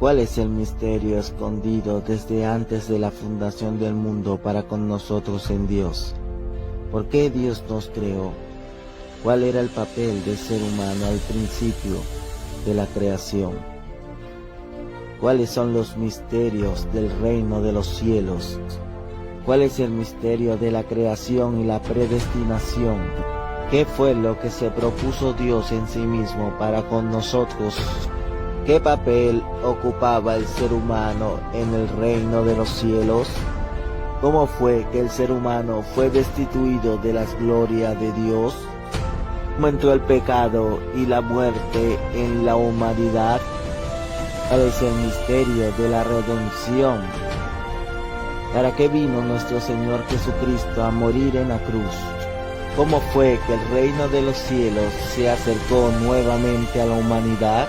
¿Cuál es el misterio escondido desde antes de la fundación del mundo para con nosotros en Dios? ¿Por qué Dios nos creó? ¿Cuál era el papel del ser humano al principio de la creación? ¿Cuáles son los misterios del reino de los cielos? ¿Cuál es el misterio de la creación y la predestinación? ¿Qué fue lo que se propuso Dios en sí mismo para con nosotros? ¿Qué papel ocupaba el ser humano en el reino de los cielos? ¿Cómo fue que el ser humano fue destituido de las glorias de Dios? ¿Cómo entró el pecado y la muerte en la humanidad? ¿Cuál es el misterio de la redención? ¿Para qué vino nuestro Señor Jesucristo a morir en la cruz? ¿Cómo fue que el reino de los cielos se acercó nuevamente a la humanidad?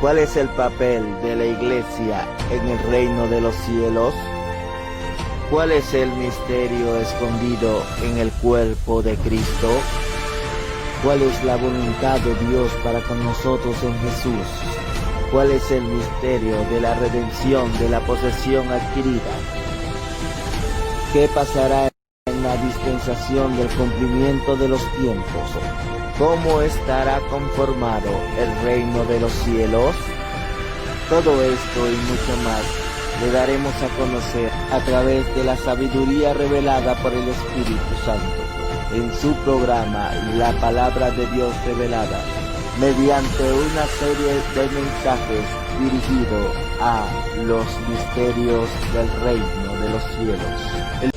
¿Cuál es el papel de la iglesia en el reino de los cielos? ¿Cuál es el misterio escondido en el cuerpo de Cristo? ¿Cuál es la voluntad de Dios para con nosotros en Jesús? ¿Cuál es el misterio de la redención de la posesión adquirida? ¿Qué pasará en la dispensación del cumplimiento de los tiempos? ¿Cómo estará conformado el reino de los cielos? Todo esto y mucho más le daremos a conocer a través de la sabiduría revelada por el Espíritu Santo en su programa La Palabra de Dios Revelada, mediante una serie de mensajes dirigidos a los misterios del reino de los cielos.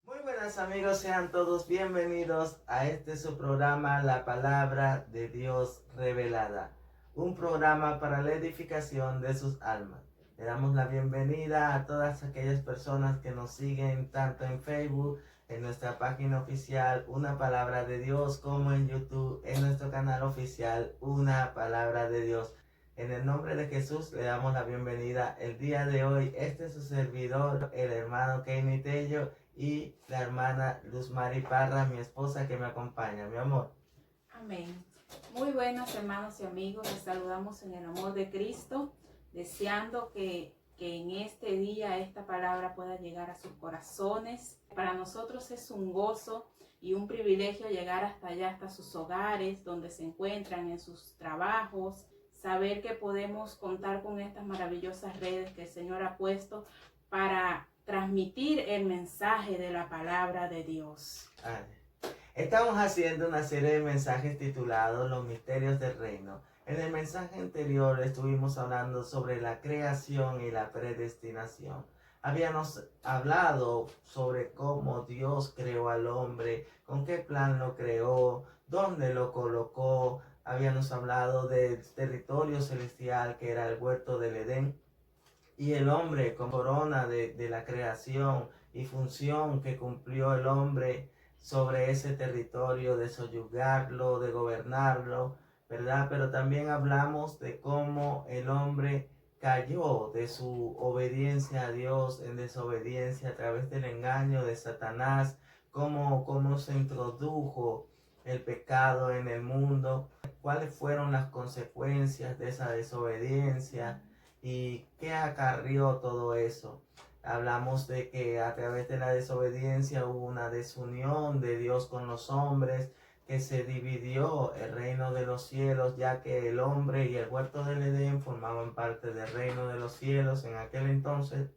Muy buenas amigos, sean todos bienvenidos a su programa La Palabra de Dios Revelada, un programa para la edificación de sus almas. Le damos la bienvenida a todas aquellas personas que nos siguen tanto en Facebook, en nuestra página oficial Una Palabra de Dios, como en YouTube, en nuestro canal oficial Una Palabra de Dios. En el nombre de Jesús le damos la bienvenida el día de hoy. Este es su servidor, el hermano Kenny Tello, y la hermana Luz Mari Parra, mi esposa, que me acompaña. Mi amor. Amén. Muy buenas hermanos y amigos, les saludamos en el amor de Cristo, deseando que en este día esta palabra pueda llegar a sus corazones. Para nosotros es un gozo y un privilegio llegar hasta allá, hasta sus hogares, donde se encuentran, en sus trabajos, saber que podemos contar con estas maravillosas redes que el Señor ha puesto para transmitir el mensaje de la palabra de Dios. Estamos haciendo una serie de mensajes titulados Los Misterios del Reino. En el mensaje anterior estuvimos hablando sobre la creación y la predestinación. Habíamos hablado sobre cómo Dios creó al hombre, con qué plan lo creó, dónde lo colocó. Habíamos hablado del territorio celestial que era el huerto del Edén, y el hombre como corona de la creación y función que cumplió el hombre sobre ese territorio, de soyugarlo, de gobernarlo, ¿verdad? Pero también hablamos de cómo el hombre cayó de su obediencia a Dios en desobediencia a través del engaño de Satanás, cómo se introdujo el pecado en el mundo, cuáles fueron las consecuencias de esa desobediencia y qué acarrió todo eso. Hablamos de que a través de la desobediencia hubo una desunión de Dios con los hombres, que se dividió el reino de los cielos, ya que el hombre y el huerto del Edén formaban parte del reino de los cielos. En aquel entonces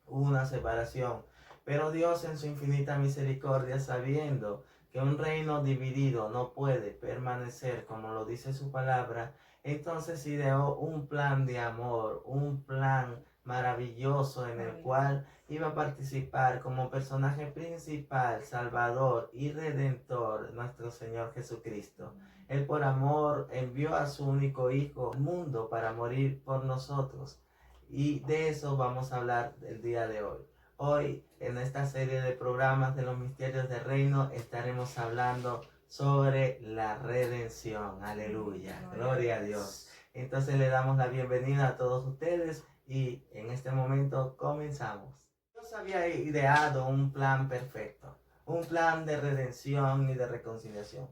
hubo una separación. Pero Dios en su infinita misericordia, sabiendo que un reino dividido no puede permanecer, como lo dice su palabra, entonces ideó un plan de amor, un plan maravilloso en el cual iba a participar como personaje principal, salvador y redentor, nuestro Señor Jesucristo. Él por amor envió a su único Hijo al mundo para morir por nosotros. Y de eso vamos a hablar el día de hoy. Hoy, en esta serie de programas de los misterios del reino, estaremos hablando sobre la redención. Aleluya. Gloria a Dios. Entonces le damos la bienvenida a todos ustedes y en este momento comenzamos. Dios había ideado un plan perfecto, un plan de redención y de reconciliación.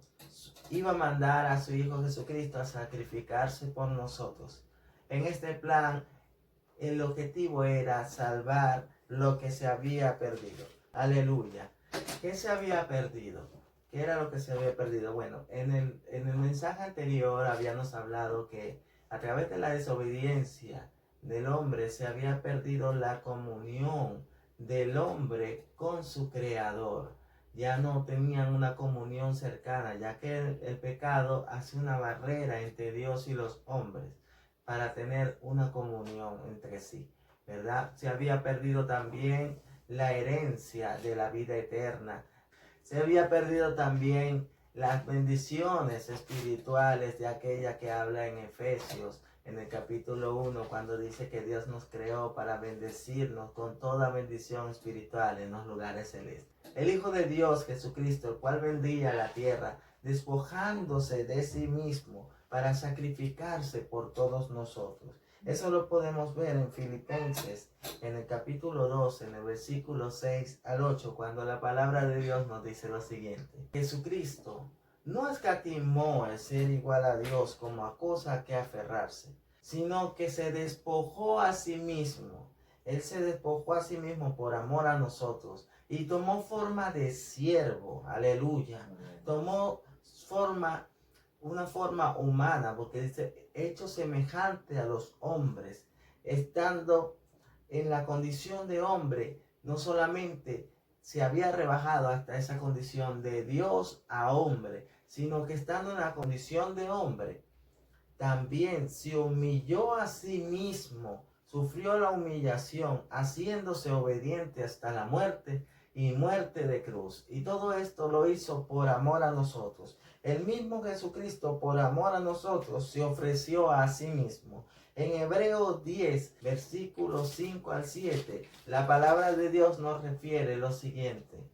iba a mandar a su Hijo Jesucristo a sacrificarse por nosotros. En este plan, el objetivo era salvar lo que se había perdido. Aleluya. ¿Qué se había perdido? ¿Qué era lo que se había perdido? Bueno, en el mensaje anterior habíamos hablado que a través de la desobediencia del hombre se había perdido la comunión del hombre con su creador. Ya no tenían una comunión cercana, ya que el pecado hace una barrera entre Dios y los hombres para tener una comunión entre sí, ¿verdad? Se había perdido también la herencia de la vida eterna. Se había perdido también las bendiciones espirituales de aquella que habla en Efesios, en el capítulo 1, cuando dice que Dios nos creó para bendecirnos con toda bendición espiritual en los lugares celestes. El Hijo de Dios, Jesucristo, el cual vendría a la tierra, despojándose de sí mismo para sacrificarse por todos nosotros. Eso lo podemos ver en Filipenses, en el capítulo 2, en el versículo 6 al 8, cuando la palabra de Dios nos dice lo siguiente. Jesucristo no escatimó el ser igual a Dios como a cosa que aferrarse, sino que se despojó a sí mismo. Él se despojó a sí mismo por amor a nosotros y tomó forma de siervo. Aleluya. Tomó una forma humana, porque dice, hecho semejante a los hombres, estando en la condición de hombre, no solamente se había rebajado hasta esa condición de Dios a hombre, sino que estando en la condición de hombre, también se humilló a sí mismo, sufrió la humillación, haciéndose obediente hasta la muerte y muerte de cruz. Y todo esto lo hizo por amor a nosotros. El mismo Jesucristo, por amor a nosotros, se ofreció a sí mismo. En Hebreos 10, versículos 5 al 7, la palabra de Dios nos refiere lo siguiente.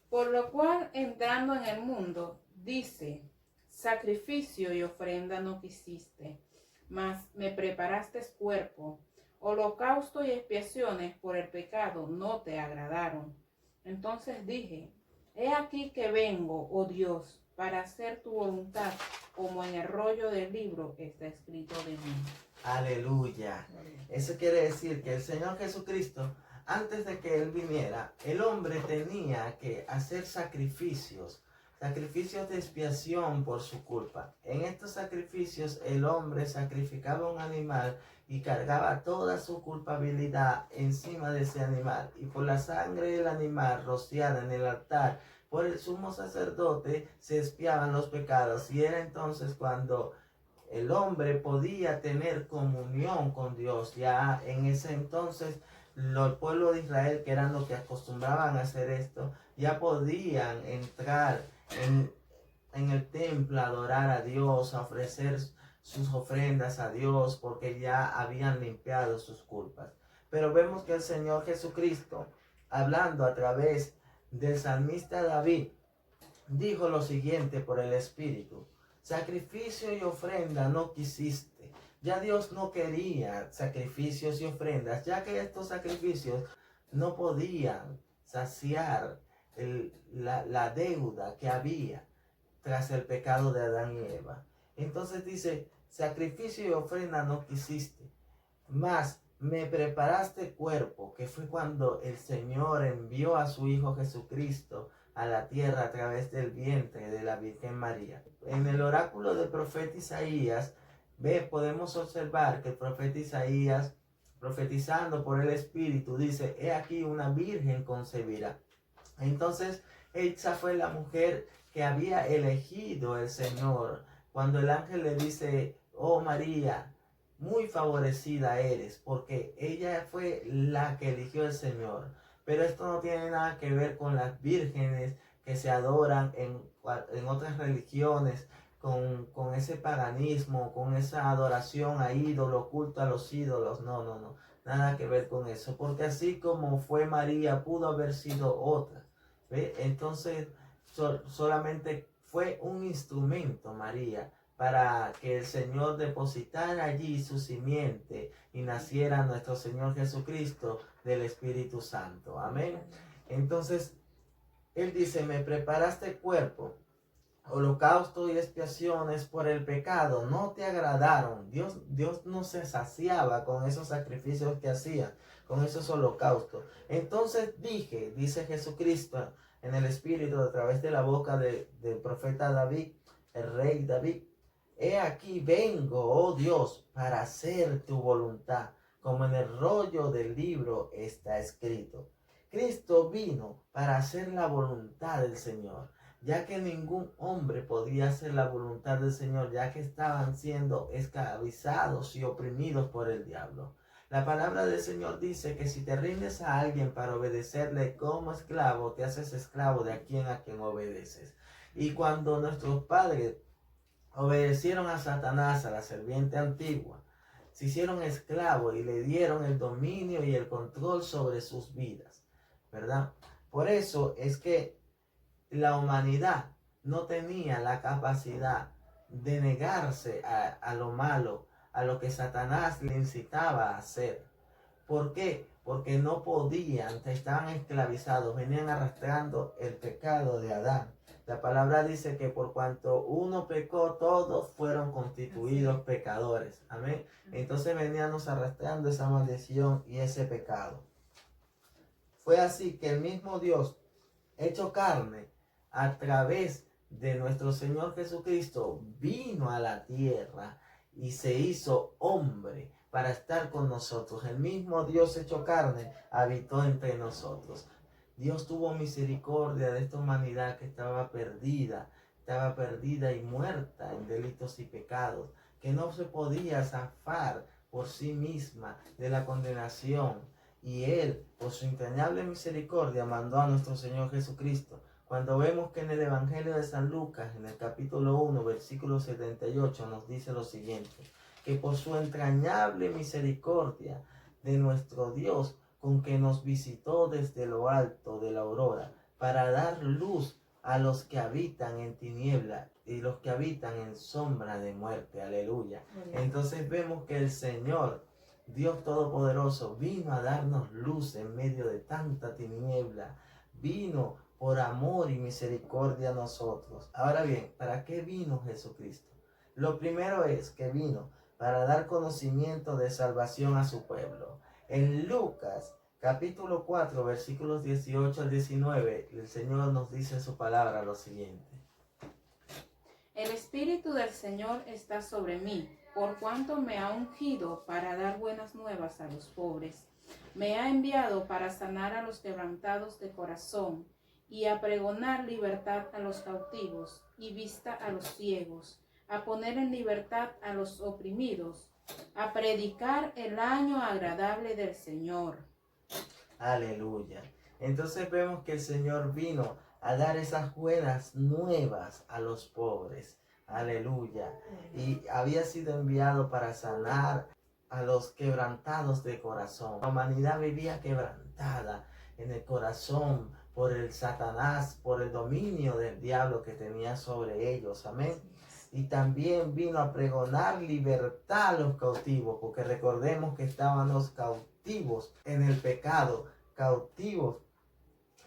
Por lo cual, entrando en el mundo, dice, sacrificio y ofrenda no quisiste, mas me preparaste cuerpo. Holocausto y expiaciones por el pecado no te agradaron. Entonces dije, he aquí que vengo, oh Dios, para hacer tu voluntad, como en el rollo del libro está escrito de mí. Aleluya. Eso quiere decir que el Señor Jesucristo, antes de que Él viniera, el hombre tenía que hacer sacrificios de expiación por su culpa. En estos sacrificios el hombre sacrificaba un animal y cargaba toda su culpabilidad encima de ese animal. Y por la sangre del animal rociada en el altar por el sumo sacerdote se expiaban los pecados. Y era entonces cuando el hombre podía tener comunión con Dios. Ya en ese entonces el pueblo de Israel, que eran los que acostumbraban a hacer esto, ya podían entrar en el templo a adorar a Dios, a ofrecer sus ofrendas a Dios, porque ya habían limpiado sus culpas. Pero vemos que el Señor Jesucristo, hablando a través del salmista David, dijo lo siguiente por el Espíritu: sacrificio y ofrenda no quisiste. Ya Dios no quería sacrificios y ofrendas, ya que estos sacrificios no podían saciar la deuda que había tras el pecado de Adán y Eva. Entonces dice, sacrificio y ofrenda no quisiste, mas me preparaste cuerpo, que fue cuando el Señor envió a su Hijo Jesucristo a la tierra a través del vientre de la Virgen María. En el oráculo del profeta Isaías, podemos observar que el profeta Isaías, profetizando por el Espíritu, dice, he aquí una virgen concebirá. Entonces, esa fue la mujer que había elegido el Señor, cuando el ángel le dice, oh María, muy favorecida eres, porque ella fue la que eligió el Señor. Pero esto no tiene nada que ver con las vírgenes que se adoran en otras religiones, con ese paganismo, con esa adoración a ídolos, culto a los ídolos. No, nada que ver con eso, porque así como fue María, pudo haber sido otra. ¿Ve? Entonces, solamente fue un instrumento María para que el Señor depositara allí su simiente y naciera nuestro Señor Jesucristo del Espíritu Santo. Amén. Entonces, Él dice, me preparaste cuerpo, holocaustos y expiaciones por el pecado no te agradaron. Dios no se saciaba con esos sacrificios que hacían, con esos holocaustos. Entonces dije, dice Jesucristo en el Espíritu a través de la boca del profeta David, el rey David: he aquí vengo, oh Dios, para hacer tu voluntad, como en el rollo del libro está escrito. Cristo vino para hacer la voluntad del Señor, ya que ningún hombre podía hacer la voluntad del Señor, ya que estaban siendo esclavizados y oprimidos por el diablo. La palabra del Señor dice que si te rindes a alguien para obedecerle como esclavo, te haces esclavo de a quien obedeces. Y cuando nuestros padres obedecieron a Satanás, a la serpiente antigua, se hicieron esclavos y le dieron el dominio y el control sobre sus vidas, ¿verdad? Por eso es que la humanidad no tenía la capacidad de negarse a lo malo, a lo que Satanás le incitaba a hacer. ¿Por qué? Porque no podían, estaban esclavizados, venían arrastrando el pecado de Adán. La palabra dice que por cuanto uno pecó, todos fueron constituidos pecadores. Amén. Entonces veníamos arrastrando esa maldición y ese pecado. Fue así que el mismo Dios, hecho carne, a través de nuestro Señor Jesucristo, vino a la tierra y se hizo hombre para estar con nosotros. El mismo Dios hecho carne habitó entre nosotros. Dios tuvo misericordia de esta humanidad que estaba perdida y muerta en delitos y pecados, que no se podía zafar por sí misma de la condenación. Y Él, por su entrañable misericordia, mandó a nuestro Señor Jesucristo. Cuando vemos que en el Evangelio de San Lucas, en el capítulo 1, versículo 78, nos dice lo siguiente: que por su entrañable misericordia de nuestro Dios, con que nos visitó desde lo alto de la aurora, para dar luz a los que habitan en tiniebla y los que habitan en sombra de muerte. Aleluya. Entonces vemos que el Señor, Dios Todopoderoso, vino a darnos luz en medio de tanta tiniebla. Vino por amor y misericordia a nosotros. Ahora bien, ¿para qué vino Jesucristo? Lo primero es que vino para dar conocimiento de salvación a su pueblo. En Lucas capítulo 4, versículos 18 al 19, el Señor nos dice en su palabra lo siguiente: el Espíritu del Señor está sobre mí, por cuanto me ha ungido para dar buenas nuevas a los pobres. Me ha enviado para sanar a los quebrantados de corazón y a pregonar libertad a los cautivos y vista a los ciegos, a poner en libertad a los oprimidos, a predicar el año agradable del Señor. Aleluya. Entonces vemos que el Señor vino a dar esas buenas nuevas a los pobres. Aleluya. Y había sido enviado para sanar a los quebrantados de corazón. La humanidad vivía quebrantada en el corazón por el Satanás, por el dominio del diablo que tenía sobre ellos. Amén. Y también vino a pregonar libertad a los cautivos, porque recordemos que estaban los cautivos en el pecado, cautivos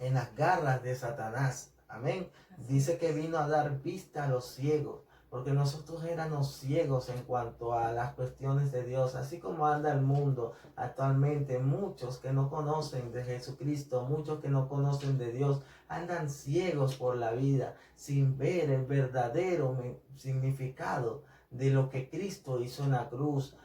en las garras de Satanás. Amén. Dice que vino a dar vista a los ciegos, porque nosotros éramos ciegos en cuanto a las cuestiones de Dios, así como anda el mundo actualmente. Muchos que no conocen de Jesucristo, muchos que no conocen de Dios, andan ciegos por la vida, sin ver el verdadero significado de lo que Cristo hizo en la cruz,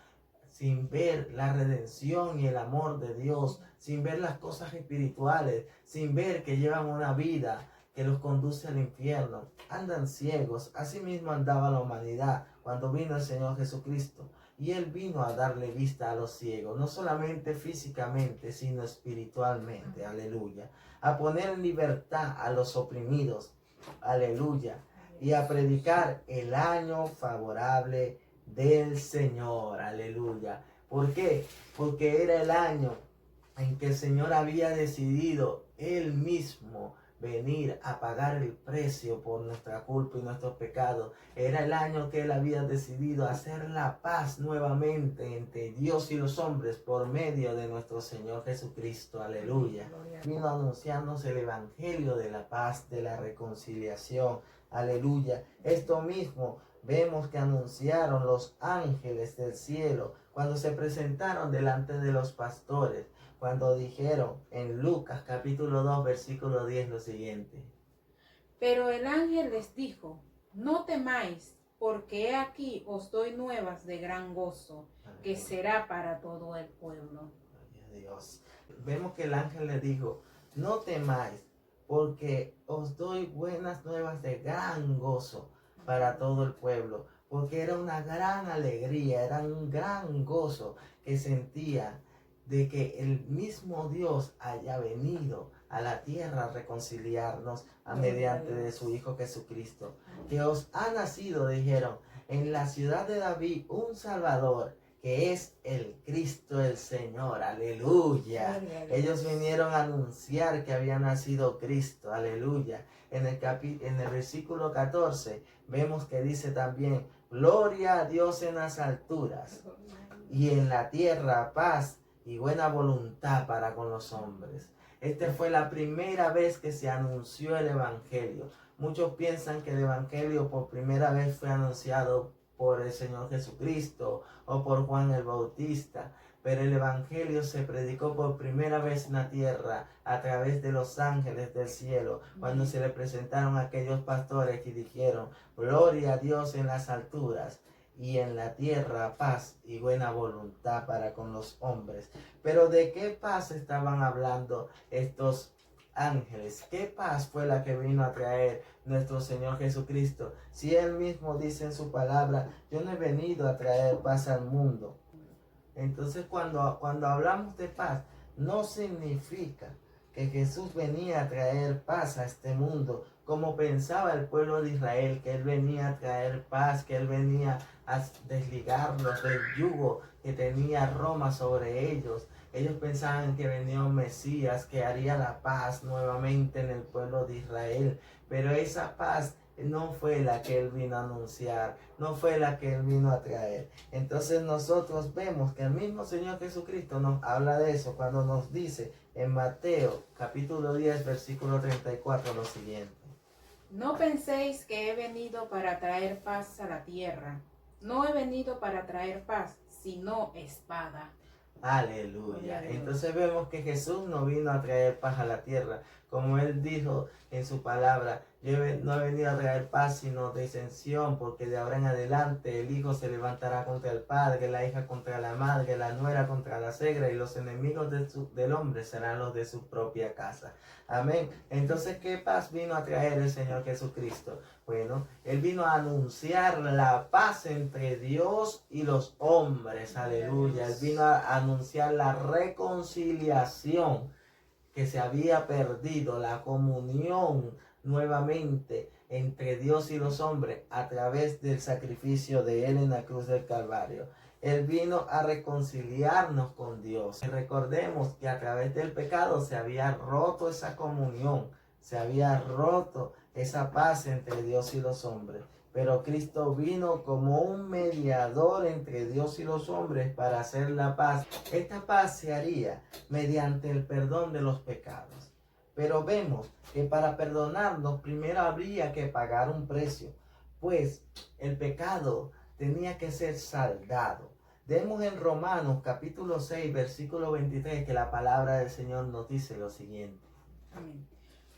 sin ver la redención y el amor de Dios, sin ver las cosas espirituales, sin ver que llevan una vida que los conduce al infierno. Andan ciegos. Así mismo andaba la humanidad cuando vino el Señor Jesucristo. Y Él vino a darle vista a los ciegos, no solamente físicamente, sino espiritualmente. Aleluya. A poner en libertad a los oprimidos. Aleluya. Y a predicar el año favorable del Señor. Aleluya. ¿Por qué? Porque era el año en que el Señor había decidido Él mismo venir a pagar el precio por nuestra culpa y nuestros pecados. Era el año que Él había decidido hacer la paz nuevamente entre Dios y los hombres por medio de nuestro Señor Jesucristo. Aleluya. Vino a anunciarnos el evangelio de la paz, de la reconciliación, Aleluya. Esto mismo vemos que anunciaron los ángeles del cielo cuando se presentaron delante de los pastores, cuando dijeron en Lucas capítulo 2 versículo 10 lo siguiente. Pero el ángel les dijo: no temáis, porque he aquí os doy nuevas de gran gozo, que será para todo el pueblo. Gloria a Dios. Vemos que el ángel le dijo: no temáis, porque os doy buenas nuevas de gran gozo para todo el pueblo. Porque era una gran alegría, era un gran gozo que sentía de que el mismo Dios haya venido a la tierra a reconciliarnos mediante de su Hijo Jesucristo. Que os ha nacido, dijeron, en la ciudad de David un Salvador, que es el Cristo el Señor. Aleluya. Ellos vinieron a anunciar que había nacido Cristo. Aleluya. En el versículo 14 vemos que dice también: gloria a Dios en las alturas y en la tierra paz y buena voluntad para con los hombres. Esta fue la primera vez que se anunció el Evangelio. Muchos piensan que el Evangelio por primera vez fue anunciado por el Señor Jesucristo o por Juan el Bautista, pero el Evangelio se predicó por primera vez en la tierra a través de los ángeles del cielo, cuando se le presentaron a aquellos pastores que dijeron: gloria a Dios en las alturas y en la tierra paz y buena voluntad para con los hombres. Pero ¿de qué paz estaban hablando estos ángeles? ¿Qué paz fue la que vino a traer nuestro Señor Jesucristo? Si Él mismo dice en su palabra: yo no he venido a traer paz al mundo. Entonces cuando hablamos de paz, no significa que Jesús venía a traer paz a este mundo, como pensaba el pueblo de Israel, que Él venía a traer paz, que Él venía a desligarlos del yugo que tenía Roma sobre ellos. Ellos pensaban que venía un Mesías que haría la paz nuevamente en el pueblo de Israel, pero esa paz no fue la que Él vino a anunciar, no fue la que Él vino a traer. Entonces nosotros vemos que el mismo Señor Jesucristo nos habla de eso cuando nos dice en Mateo capítulo 10 versículo 34 lo siguiente: no penséis que he venido para traer paz a la tierra. No he venido para traer paz, sino espada. Aleluya. Entonces vemos que Jesús no vino a traer paz a la tierra. Como Él dijo en su palabra: yo no he venido a traer paz sino disensión, porque de ahora en adelante el hijo se levantará contra el padre, la hija contra la madre, la nuera contra la suegra, y los enemigos del hombre serán los de su propia casa. Amén. Entonces, ¿qué paz vino a traer el Señor Jesucristo? Bueno, Él vino a anunciar la paz entre Dios y los hombres. Aleluya. Él vino a anunciar la reconciliación que se había perdido, la comunión nuevamente entre Dios y los hombres a través del sacrificio de Él en la cruz del Calvario. Él vino a reconciliarnos con Dios. Y recordemos que a través del pecado se había roto esa comunión, se había roto esa paz entre Dios y los hombres. Pero Cristo vino como un mediador entre Dios y los hombres para hacer la paz. Esta paz se haría mediante el perdón de los pecados. Pero vemos que para perdonarnos primero habría que pagar un precio, pues el pecado tenía que ser saldado. Vemos en Romanos capítulo 6 versículo 23 que la palabra del Señor nos dice lo siguiente: amén.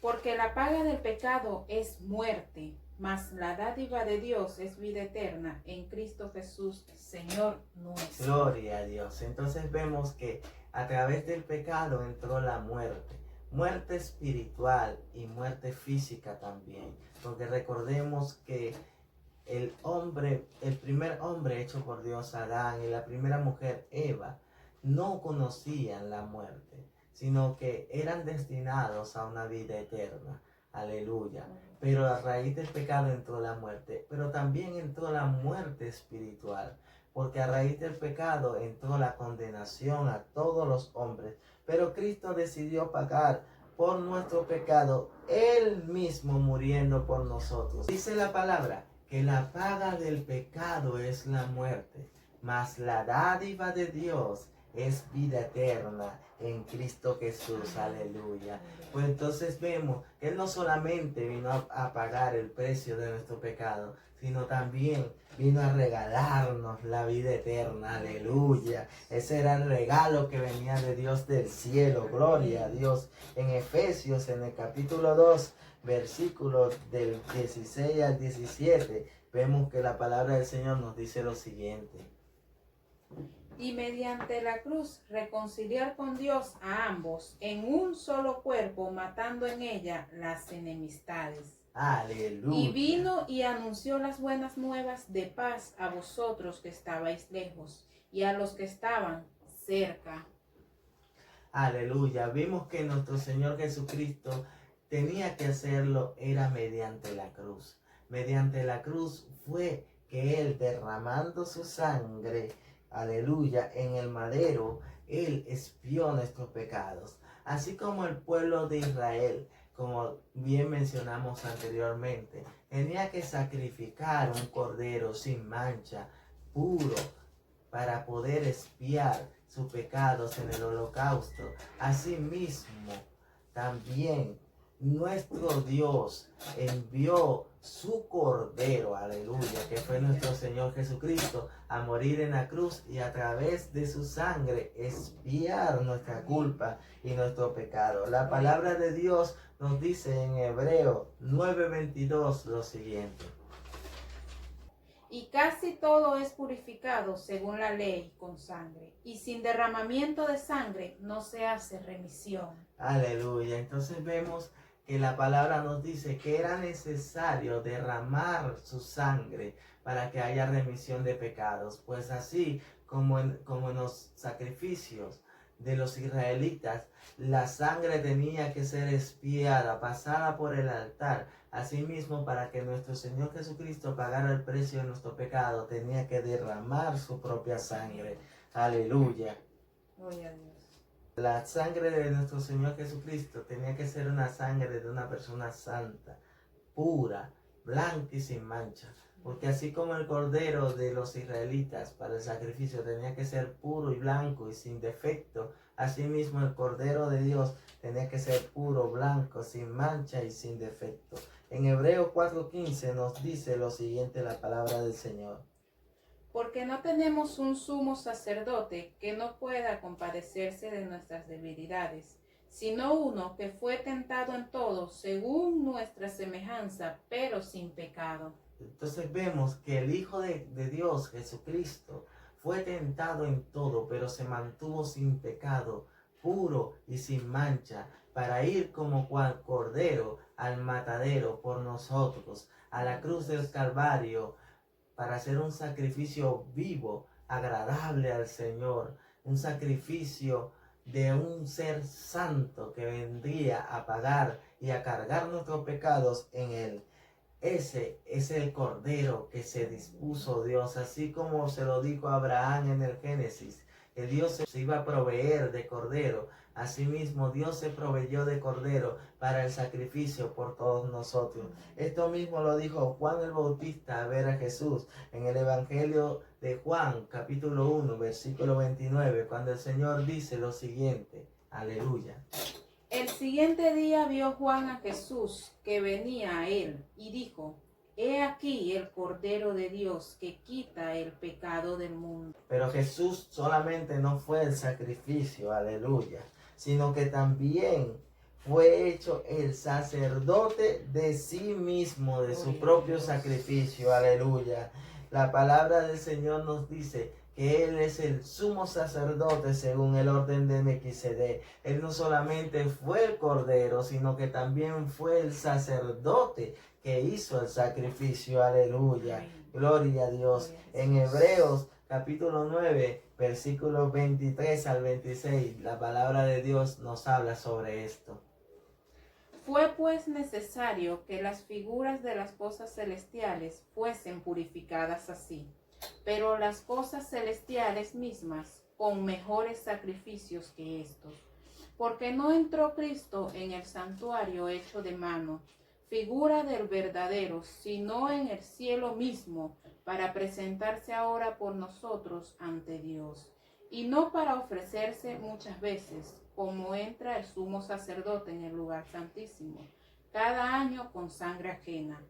Porque la paga del pecado es muerte, mas la dádiva de Dios es vida eterna en Cristo Jesús, Señor nuestro. Gloria a Dios. Entonces vemos que a través del pecado entró la muerte. Muerte espiritual y muerte física también. Porque recordemos que el primer hombre hecho por Dios, Adán, y la primera mujer, Eva, no conocían la muerte, sino que eran destinados a una vida eterna. Aleluya. Pero a raíz del pecado entró la muerte, pero también entró la muerte espiritual, porque a raíz del pecado entró la condenación a todos los hombres. Pero Cristo decidió pagar por nuestro pecado, Él mismo muriendo por nosotros. Dice la palabra que la paga del pecado es la muerte, mas la dádiva de Dios es vida eterna en Cristo Jesús, aleluya. Pues entonces vemos que Él no solamente vino a pagar el precio de nuestro pecado, sino también vino a regalarnos la vida eterna, aleluya. Ese era el regalo que venía de Dios del cielo, gloria a Dios. En Efesios, en el capítulo 2, versículos del 16 al 17, vemos que la palabra del Señor nos dice lo siguiente. Y mediante la cruz reconciliar con Dios a ambos en un solo cuerpo, matando en ella las enemistades. Aleluya. Y vino y anunció las buenas nuevas de paz a vosotros que estabais lejos y a los que estaban cerca. Aleluya. Vimos que nuestro Señor Jesucristo tenía que hacerlo, era mediante la cruz. Mediante la cruz fue que Él, derramando su sangre, aleluya, en el madero, Él expió nuestros pecados. Así como el pueblo de Israel, como bien mencionamos anteriormente, tenía que sacrificar un cordero sin mancha, puro, para poder expiar sus pecados en el holocausto. Asimismo, también nuestro Dios envió su Cordero, aleluya, que fue nuestro Señor Jesucristo, a morir en la cruz y a través de su sangre expiar nuestra culpa y nuestro pecado. La palabra de Dios nos dice en Hebreo 9:22 lo siguiente. Y casi todo es purificado según la ley con sangre, y sin derramamiento de sangre no se hace remisión. Aleluya. Entonces vemos que la palabra nos dice que era necesario derramar su sangre para que haya remisión de pecados. Pues así como en los sacrificios de los israelitas, la sangre tenía que ser expiada, pasada por el altar. Asimismo, para que nuestro Señor Jesucristo pagara el precio de nuestro pecado, tenía que derramar su propia sangre. Aleluya. Gloria a Dios. La sangre de nuestro Señor Jesucristo tenía que ser una sangre de una persona santa, pura, blanca y sin mancha. Porque así como el cordero de los israelitas para el sacrificio tenía que ser puro y blanco y sin defecto, asimismo el cordero de Dios tenía que ser puro, blanco, sin mancha y sin defecto. En Hebreos 4:15 nos dice lo siguiente la palabra del Señor. Porque no tenemos un sumo sacerdote que no pueda compadecerse de nuestras debilidades, sino uno que fue tentado en todo según nuestra semejanza, pero sin pecado. Entonces vemos que el Hijo de Dios, Jesucristo, fue tentado en todo, pero se mantuvo sin pecado, puro y sin mancha, para ir como cual cordero al matadero por nosotros, a la cruz del Calvario, para hacer un sacrificio vivo, agradable al Señor, un sacrificio de un ser santo que vendría a pagar y a cargar nuestros pecados en Él. Ese es el cordero que se dispuso Dios, así como se lo dijo a Abraham en el Génesis, que Dios se iba a proveer de cordero. Asimismo, Dios se proveyó de cordero para el sacrificio por todos nosotros. Esto mismo lo dijo Juan el Bautista a ver a Jesús en el Evangelio de Juan, capítulo 1, versículo 29, cuando el Señor dice lo siguiente. Aleluya. El siguiente día vio Juan a Jesús que venía a él y dijo: He aquí el Cordero de Dios que quita el pecado del mundo. Pero Jesús solamente no fue el sacrificio, aleluya, sino que también fue hecho el sacerdote de sí mismo, de su propio sacrificio, aleluya. La palabra del Señor nos dice que Él es el sumo sacerdote según el orden de Melquisedec. Él no solamente fue el cordero, sino que también fue el sacerdote que hizo el sacrificio, aleluya. Gloria a Dios. En Hebreos capítulo 9, versículos 23 al 26, la palabra de Dios nos habla sobre esto. Fue pues necesario que las figuras de las cosas celestiales fuesen purificadas así, pero las cosas celestiales mismas con mejores sacrificios que estos. Porque no entró Cristo en el santuario hecho de mano, figura del verdadero, sino en el cielo mismo, para presentarse ahora por nosotros ante Dios. y no para ofrecerse muchas veces, como entra el sumo sacerdote en el lugar santísimo, cada año con sangre ajena.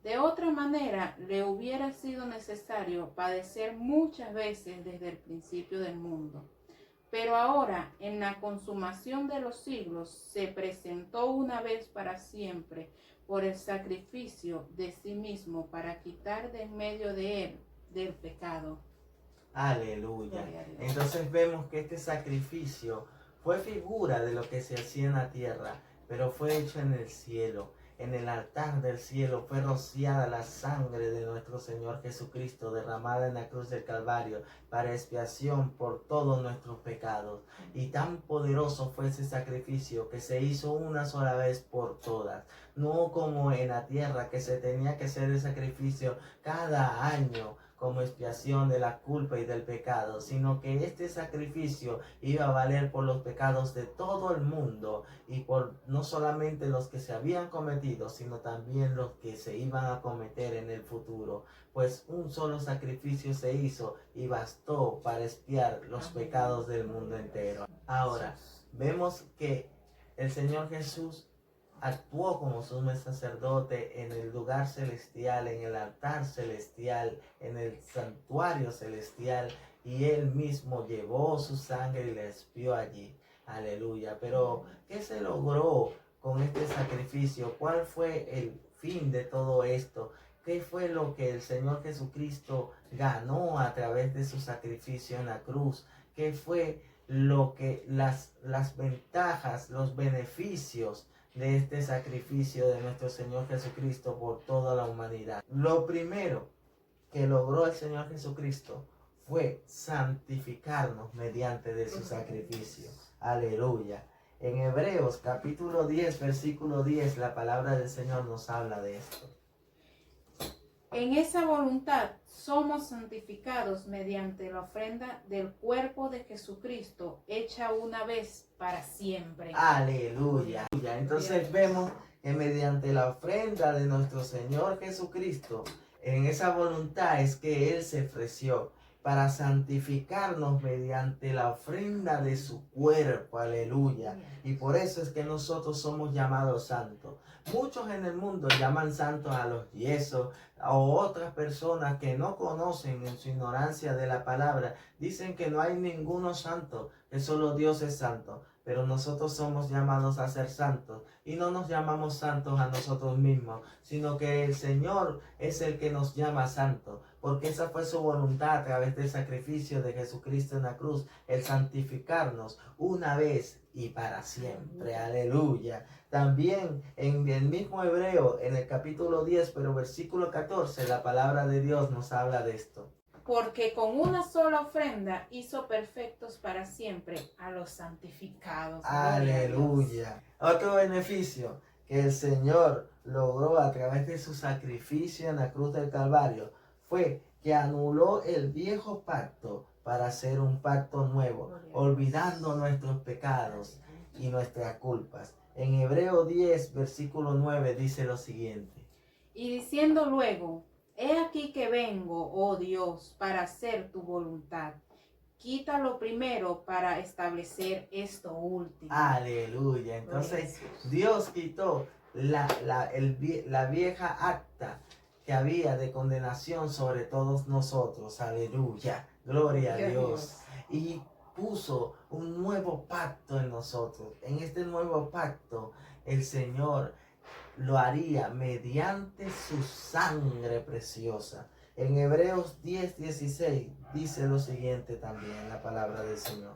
De otra manera, le hubiera sido necesario padecer muchas veces desde el principio del mundo. Pero ahora, en la consumación de los siglos, se presentó una vez para siempre por el sacrificio de sí mismo para quitar de en medio de él del pecado. Aleluya. Entonces vemos que este sacrificio fue figura de lo que se hacía en la tierra, pero fue hecho en el cielo. En el altar del cielo fue rociada la sangre de nuestro Señor Jesucristo, derramada en la cruz del Calvario para expiación por todos nuestros pecados. Y tan poderoso fue ese sacrificio que se hizo una sola vez por todas. No como en la tierra, que se tenía que hacer el sacrificio cada año como expiación de la culpa y del pecado, sino que este sacrificio iba a valer por los pecados de todo el mundo y por no solamente los que se habían cometido, sino también los que se iban a cometer en el futuro, pues un solo sacrificio se hizo y bastó para expiar los pecados del mundo entero. Ahora, vemos que el Señor Jesús actuó como sumo sacerdote en el lugar celestial, en el altar celestial, en el santuario celestial, y él mismo llevó su sangre y la expió allí. Aleluya. Pero, ¿qué se logró con este sacrificio? ¿Cuál fue el fin de todo esto? ¿Qué fue lo que el Señor Jesucristo ganó a través de su sacrificio en la cruz? ¿Qué fue lo que las ventajas, los beneficios de este sacrificio de nuestro Señor Jesucristo por toda la humanidad? Lo primero que logró el Señor Jesucristo fue santificarnos mediante de su sacrificio. Aleluya. En Hebreos capítulo 10, versículo 10, la palabra del Señor nos habla de esto. En esa voluntad somos santificados mediante la ofrenda del cuerpo de Jesucristo, hecha una vez para siempre. Aleluya. Entonces vemos que mediante la ofrenda de nuestro Señor Jesucristo, en esa voluntad es que Él se ofreció para santificarnos mediante la ofrenda de su cuerpo. Aleluya. Y por eso es que nosotros somos llamados santos. Muchos en el mundo llaman santos a los yesos o otras personas que no conocen, en su ignorancia de la palabra, dicen que no hay ninguno santo, que solo Dios es santo. Pero nosotros somos llamados a ser santos y no nos llamamos santos a nosotros mismos, sino que el Señor es el que nos llama santos, porque esa fue su voluntad a través del sacrificio de Jesucristo en la cruz, el santificarnos una vez y para siempre. Aleluya. También en el mismo Hebreo, en el capítulo 10, pero versículo 14, la palabra de Dios nos habla de esto. Porque con una sola ofrenda hizo perfectos para siempre a los santificados. Aleluya. Otro beneficio que el Señor logró a través de su sacrificio en la cruz del Calvario fue que anuló el viejo pacto para hacer un pacto nuevo, olvidando nuestros pecados y nuestras culpas. En Hebreo 10, versículo 9 dice lo siguiente. Y diciendo luego: He aquí que vengo, oh Dios, para hacer tu voluntad. Quita lo primero para establecer esto último. Aleluya. Entonces Dios quitó la vieja acta que había de condenación sobre todos nosotros. Aleluya. Gloria a Dios. Y puso un nuevo pacto en nosotros. En este nuevo pacto el Señor lo haría mediante su sangre preciosa. En Hebreos 10:16 dice lo siguiente también, la palabra del Señor.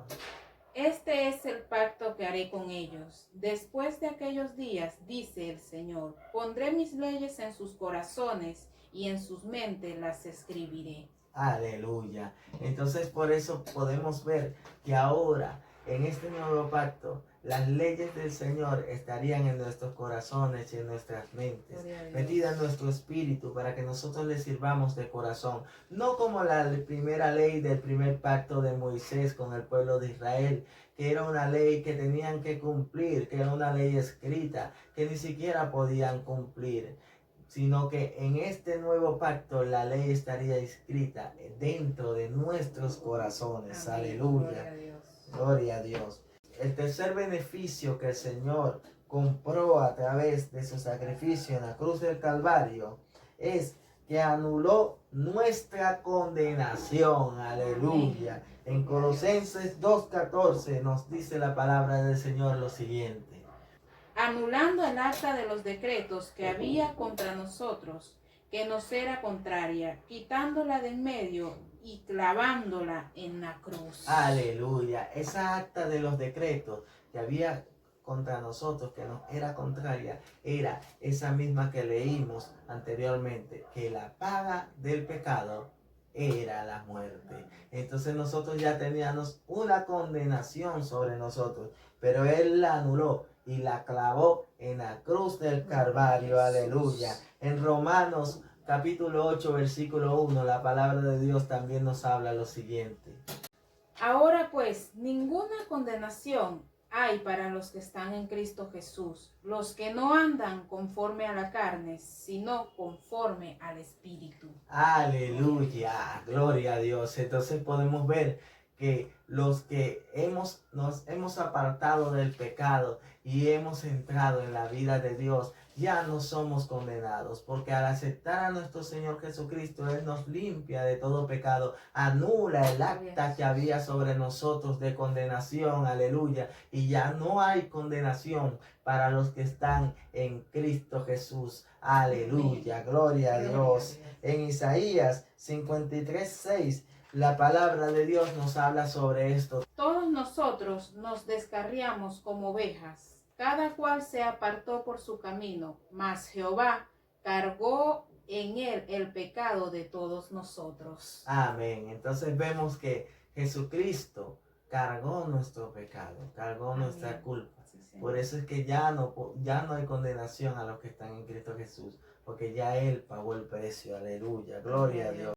Este es el pacto que haré con ellos. Después de aquellos días, dice el Señor, pondré mis leyes en sus corazones y en sus mentes las escribiré. Aleluya. Entonces por eso podemos ver que ahora en este nuevo pacto las leyes del Señor estarían en nuestros corazones y en nuestras mentes, metidas en nuestro espíritu para que nosotros le sirvamos de corazón. No como la primera ley del primer pacto de Moisés con el pueblo de Israel, que era una ley que tenían que cumplir, que era una ley escrita, que ni siquiera podían cumplir. sino que en este nuevo pacto la ley estaría escrita dentro de nuestros corazones. Amén. Aleluya. Gloria a Dios. Gloria a Dios. El tercer beneficio que el Señor compró a través de su sacrificio en la cruz del Calvario es que anuló nuestra condenación. Aleluya. En Colosenses 2:14 nos dice la palabra del Señor lo siguiente. Anulando el acta de los decretos que había contra nosotros, que nos era contraria, quitándola de en medio y clavándola en la cruz. Aleluya. Esa acta de los decretos que había contra nosotros, que nos era contraria, era esa misma que leímos anteriormente, que la paga del pecado era la muerte. Entonces nosotros ya teníamos una condenación sobre nosotros, pero Él la anuló y la clavó en la cruz del Calvario. Aleluya. En Romanos capítulo 8, versículo 1, la palabra de Dios también nos habla lo siguiente. Ahora pues, ninguna condenación hay para los que están en Cristo Jesús, los que no andan conforme a la carne, sino conforme al Espíritu. Aleluya, gloria a Dios. Entonces podemos ver que los que nos hemos apartado del pecado y hemos entrado en la vida de Dios, ya no somos condenados, porque al aceptar a nuestro Señor Jesucristo, Él nos limpia de todo pecado, anula el acta que había sobre nosotros de condenación, aleluya, y ya no hay condenación para los que están en Cristo Jesús, aleluya, gloria a Dios. En Isaías 53:6, la palabra de Dios nos habla sobre esto. Todos nosotros nos descarriamos como ovejas, cada cual se apartó por su camino, mas Jehová cargó en él el pecado de todos nosotros. Amén. Entonces vemos que Jesucristo cargó nuestro pecado, cargó Amén. Nuestra culpa. Sí, sí. Por eso es que ya no hay condenación a los que están en Cristo Jesús, porque ya Él pagó el precio. Aleluya, gloria a Dios.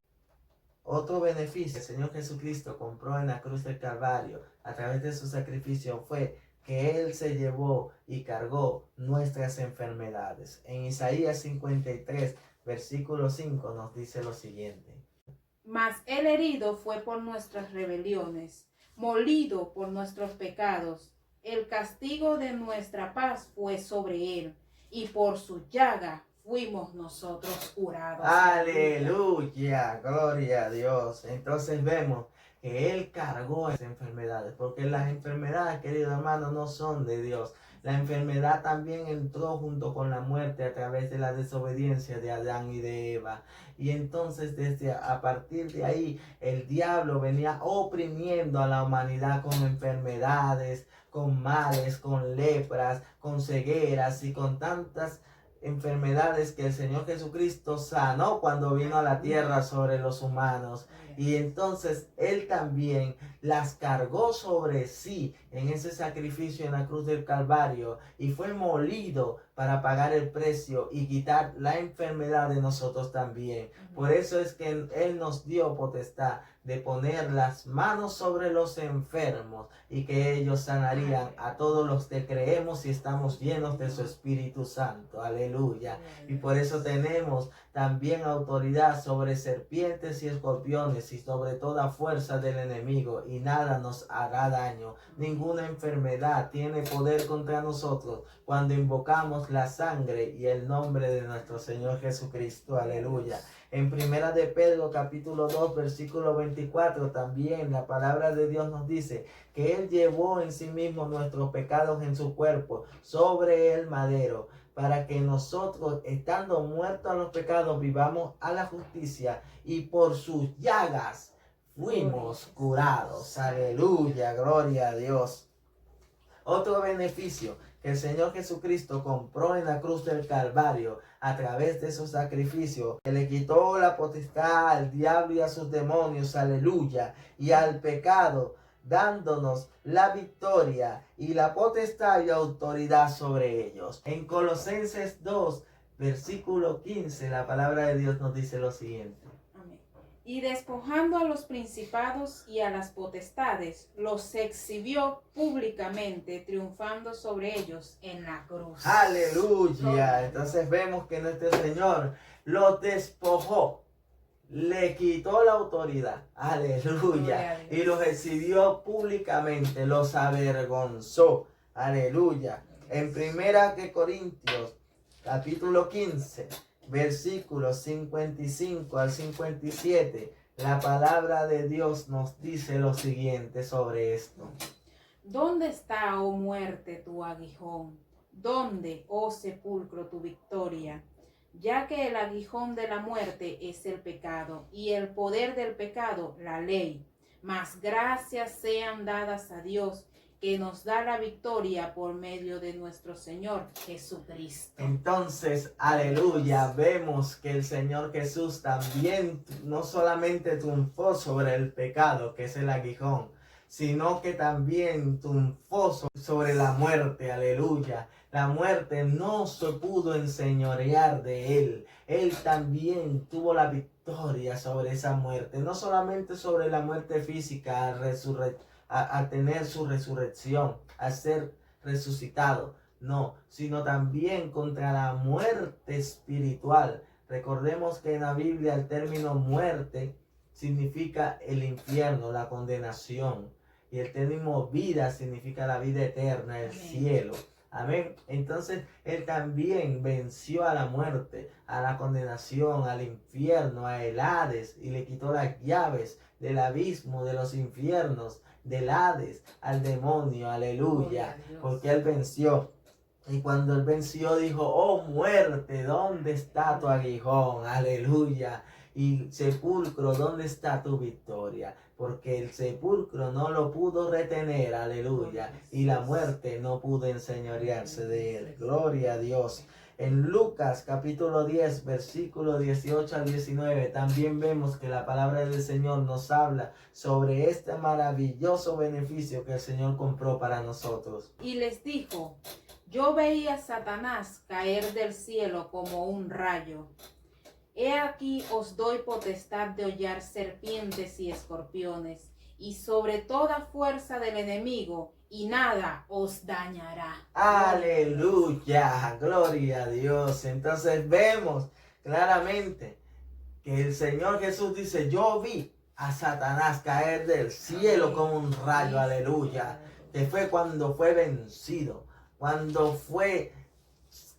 Otro beneficio que el Señor Jesucristo compró en la cruz del Calvario a través de su sacrificio fue que Él se llevó y cargó nuestras enfermedades. En Isaías 53, versículo 5 nos dice lo siguiente. Mas el herido fue por nuestras rebeliones, molido por nuestros pecados. El castigo de nuestra paz fue sobre él, y por su llaga fuimos nosotros curados. Aleluya, gloria a Dios. Entonces vemos que Él cargó esas enfermedades, porque las enfermedades, querido hermano, no son de Dios. La enfermedad también entró junto con la muerte a través de la desobediencia de Adán y de Eva. Y entonces a partir de ahí el diablo venía oprimiendo a la humanidad con enfermedades, con males, con lepras, con cegueras y con tantas enfermedades que el Señor Jesucristo sanó cuando vino a la tierra sobre los humanos. Y entonces Él también las cargó sobre sí en ese sacrificio en la cruz del Calvario y fue molido para pagar el precio y quitar la enfermedad de nosotros también. Por eso es que Él nos dio potestad de poner las manos sobre los enfermos y que ellos sanarían a todos los que creemos y estamos llenos de su Espíritu Santo. Aleluya. Y por eso tenemos también autoridad sobre serpientes y escorpiones y sobre toda fuerza del enemigo, y nada nos hará daño. Ninguna enfermedad tiene poder contra nosotros cuando invocamos la sangre y el nombre de nuestro Señor Jesucristo. Aleluya. En Primera de Pedro capítulo 2 versículo 24 también la palabra de Dios nos dice que Él llevó en sí mismo nuestros pecados en su cuerpo sobre el madero, para que nosotros, estando muertos a los pecados, vivamos a la justicia, y por sus llagas fuimos curados. Aleluya, gloria a Dios. Otro beneficio que el Señor Jesucristo compró en la cruz del Calvario a través de su sacrificio, que le quitó la potestad al diablo y a sus demonios, aleluya, y al pecado, dándonos la victoria y la potestad y autoridad sobre ellos. En Colosenses 2, versículo 15, la palabra de Dios nos dice lo siguiente. Amén. Y despojando a los principados y a las potestades, los exhibió públicamente, triunfando sobre ellos en la cruz. Aleluya. Entonces vemos que nuestro Señor los despojó, le quitó la autoridad. Aleluya. Y los exhibió públicamente, los avergonzó. Aleluya. En 1 Corintios, capítulo 15. Versículos 55 al 57, la palabra de Dios nos dice lo siguiente sobre esto. ¿Dónde está, oh muerte, tu aguijón? ¿Dónde, oh sepulcro, tu victoria? Ya que el aguijón de la muerte es el pecado, y el poder del pecado, la ley. Mas gracias sean dadas a Dios, que nos da la victoria por medio de nuestro Señor Jesucristo. Entonces, aleluya, vemos que el Señor Jesús también no solamente triunfó sobre el pecado, que es el aguijón, sino que también triunfó sobre la muerte, aleluya. La muerte no se pudo enseñorear de él. Él también tuvo la victoria sobre esa muerte, no solamente sobre la muerte física, a tener su resurrección, a ser resucitado, no, sino también contra la muerte espiritual. Recordemos que en la Biblia el término muerte significa el infierno, la condenación, y el término vida significa la vida eterna, el cielo. Amén. Entonces él también venció a la muerte, a la condenación, al infierno, a el Hades, y le quitó las llaves del abismo, de los infiernos, del Hades, al demonio. Aleluya. Porque él venció. Y cuando él venció dijo, oh muerte, ¿dónde está tu aguijón? Aleluya. Y sepulcro, ¿dónde está tu victoria? Porque el sepulcro no lo pudo retener, aleluya. Y la muerte no pudo enseñorearse de él. Gloria a Dios. En Lucas capítulo 10, versículo 18 al 19, también vemos que la palabra del Señor nos habla sobre este maravilloso beneficio que el Señor compró para nosotros. Y les dijo, yo veía a Satanás caer del cielo como un rayo. He aquí os doy potestad de hollar serpientes y escorpiones, y sobre toda fuerza del enemigo, y nada os dañará. Aleluya, gloria a Dios. Entonces vemos claramente que el Señor Jesús dice, yo vi a Satanás caer del cielo como un rayo, aleluya. Que fue cuando fue vencido, cuando fue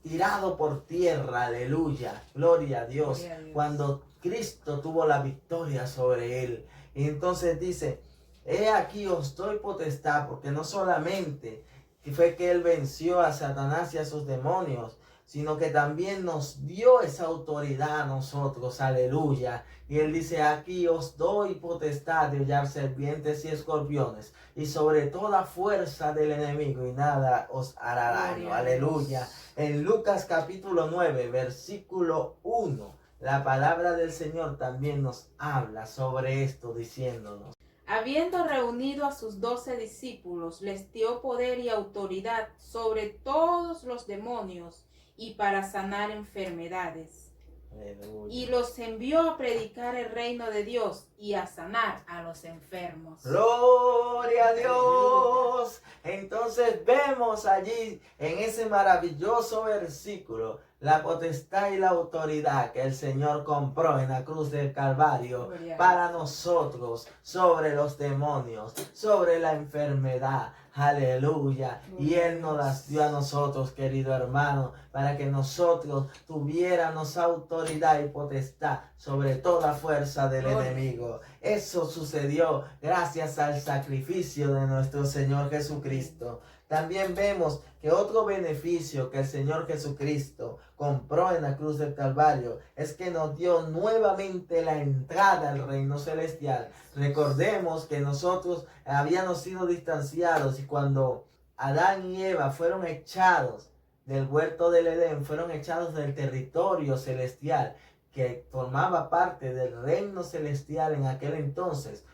tirado por tierra, aleluya, gloria a Dios, cuando Cristo tuvo la victoria sobre él. Y entonces dice, he aquí os doy potestad, porque no solamente fue que él venció a Satanás y a sus demonios, sino que también nos dio esa autoridad a nosotros, aleluya. Y él dice, aquí os doy potestad de hollar serpientes y escorpiones, y sobre toda fuerza del enemigo, y nada os hará daño, aleluya. En Lucas capítulo 9, versículo 1, la palabra del Señor también nos habla sobre esto, diciéndonos, habiendo reunido a sus 12 discípulos, les dio poder y autoridad sobre todos los demonios, y para sanar enfermedades. Aleluya. Y los envió a predicar el reino de Dios y a sanar a los enfermos. ¡Gloria a Dios! Entonces vemos allí en ese maravilloso versículo la potestad y la autoridad que el Señor compró en la cruz del Calvario para nosotros, sobre los demonios, sobre la enfermedad. Aleluya. Y Él nos las dio a nosotros, querido hermano, para que nosotros tuviéramos autoridad y potestad sobre toda fuerza del enemigo. Eso sucedió gracias al sacrificio de nuestro Señor Jesucristo. También vemos que otro beneficio que el Señor Jesucristo compró en la cruz del Calvario es que nos dio nuevamente la entrada al reino celestial. Recordemos que nosotros habíamos sido distanciados, y cuando Adán y Eva fueron echados del huerto del Edén, fueron echados del territorio celestial que formaba parte del reino celestial en aquel entonces.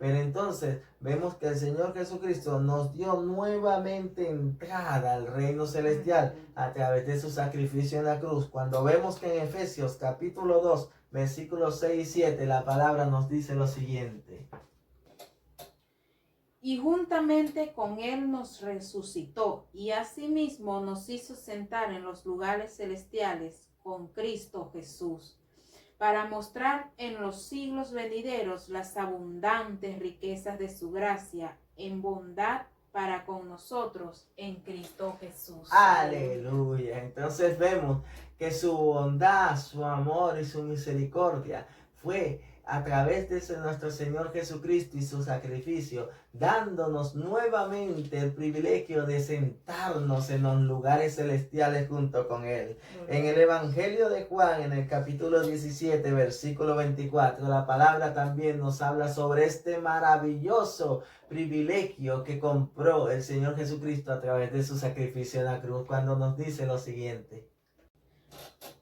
Pero entonces vemos que el Señor Jesucristo nos dio nuevamente entrada al reino celestial a través de su sacrificio en la cruz. Cuando vemos que en Efesios capítulo 2, versículos 6 y 7, la palabra nos dice lo siguiente. Y juntamente con él nos resucitó, y asimismo nos hizo sentar en los lugares celestiales con Cristo Jesús, para mostrar en los siglos venideros las abundantes riquezas de su gracia en bondad para con nosotros en Cristo Jesús. Aleluya. Entonces vemos que su bondad, su amor y su misericordia fue a través de nuestro Señor Jesucristo y su sacrificio, dándonos nuevamente el privilegio de sentarnos en los lugares celestiales junto con Él. En el Evangelio de Juan, en el capítulo 17, versículo 24, la palabra también nos habla sobre este maravilloso privilegio que compró el Señor Jesucristo a través de su sacrificio en la cruz, cuando nos dice lo siguiente.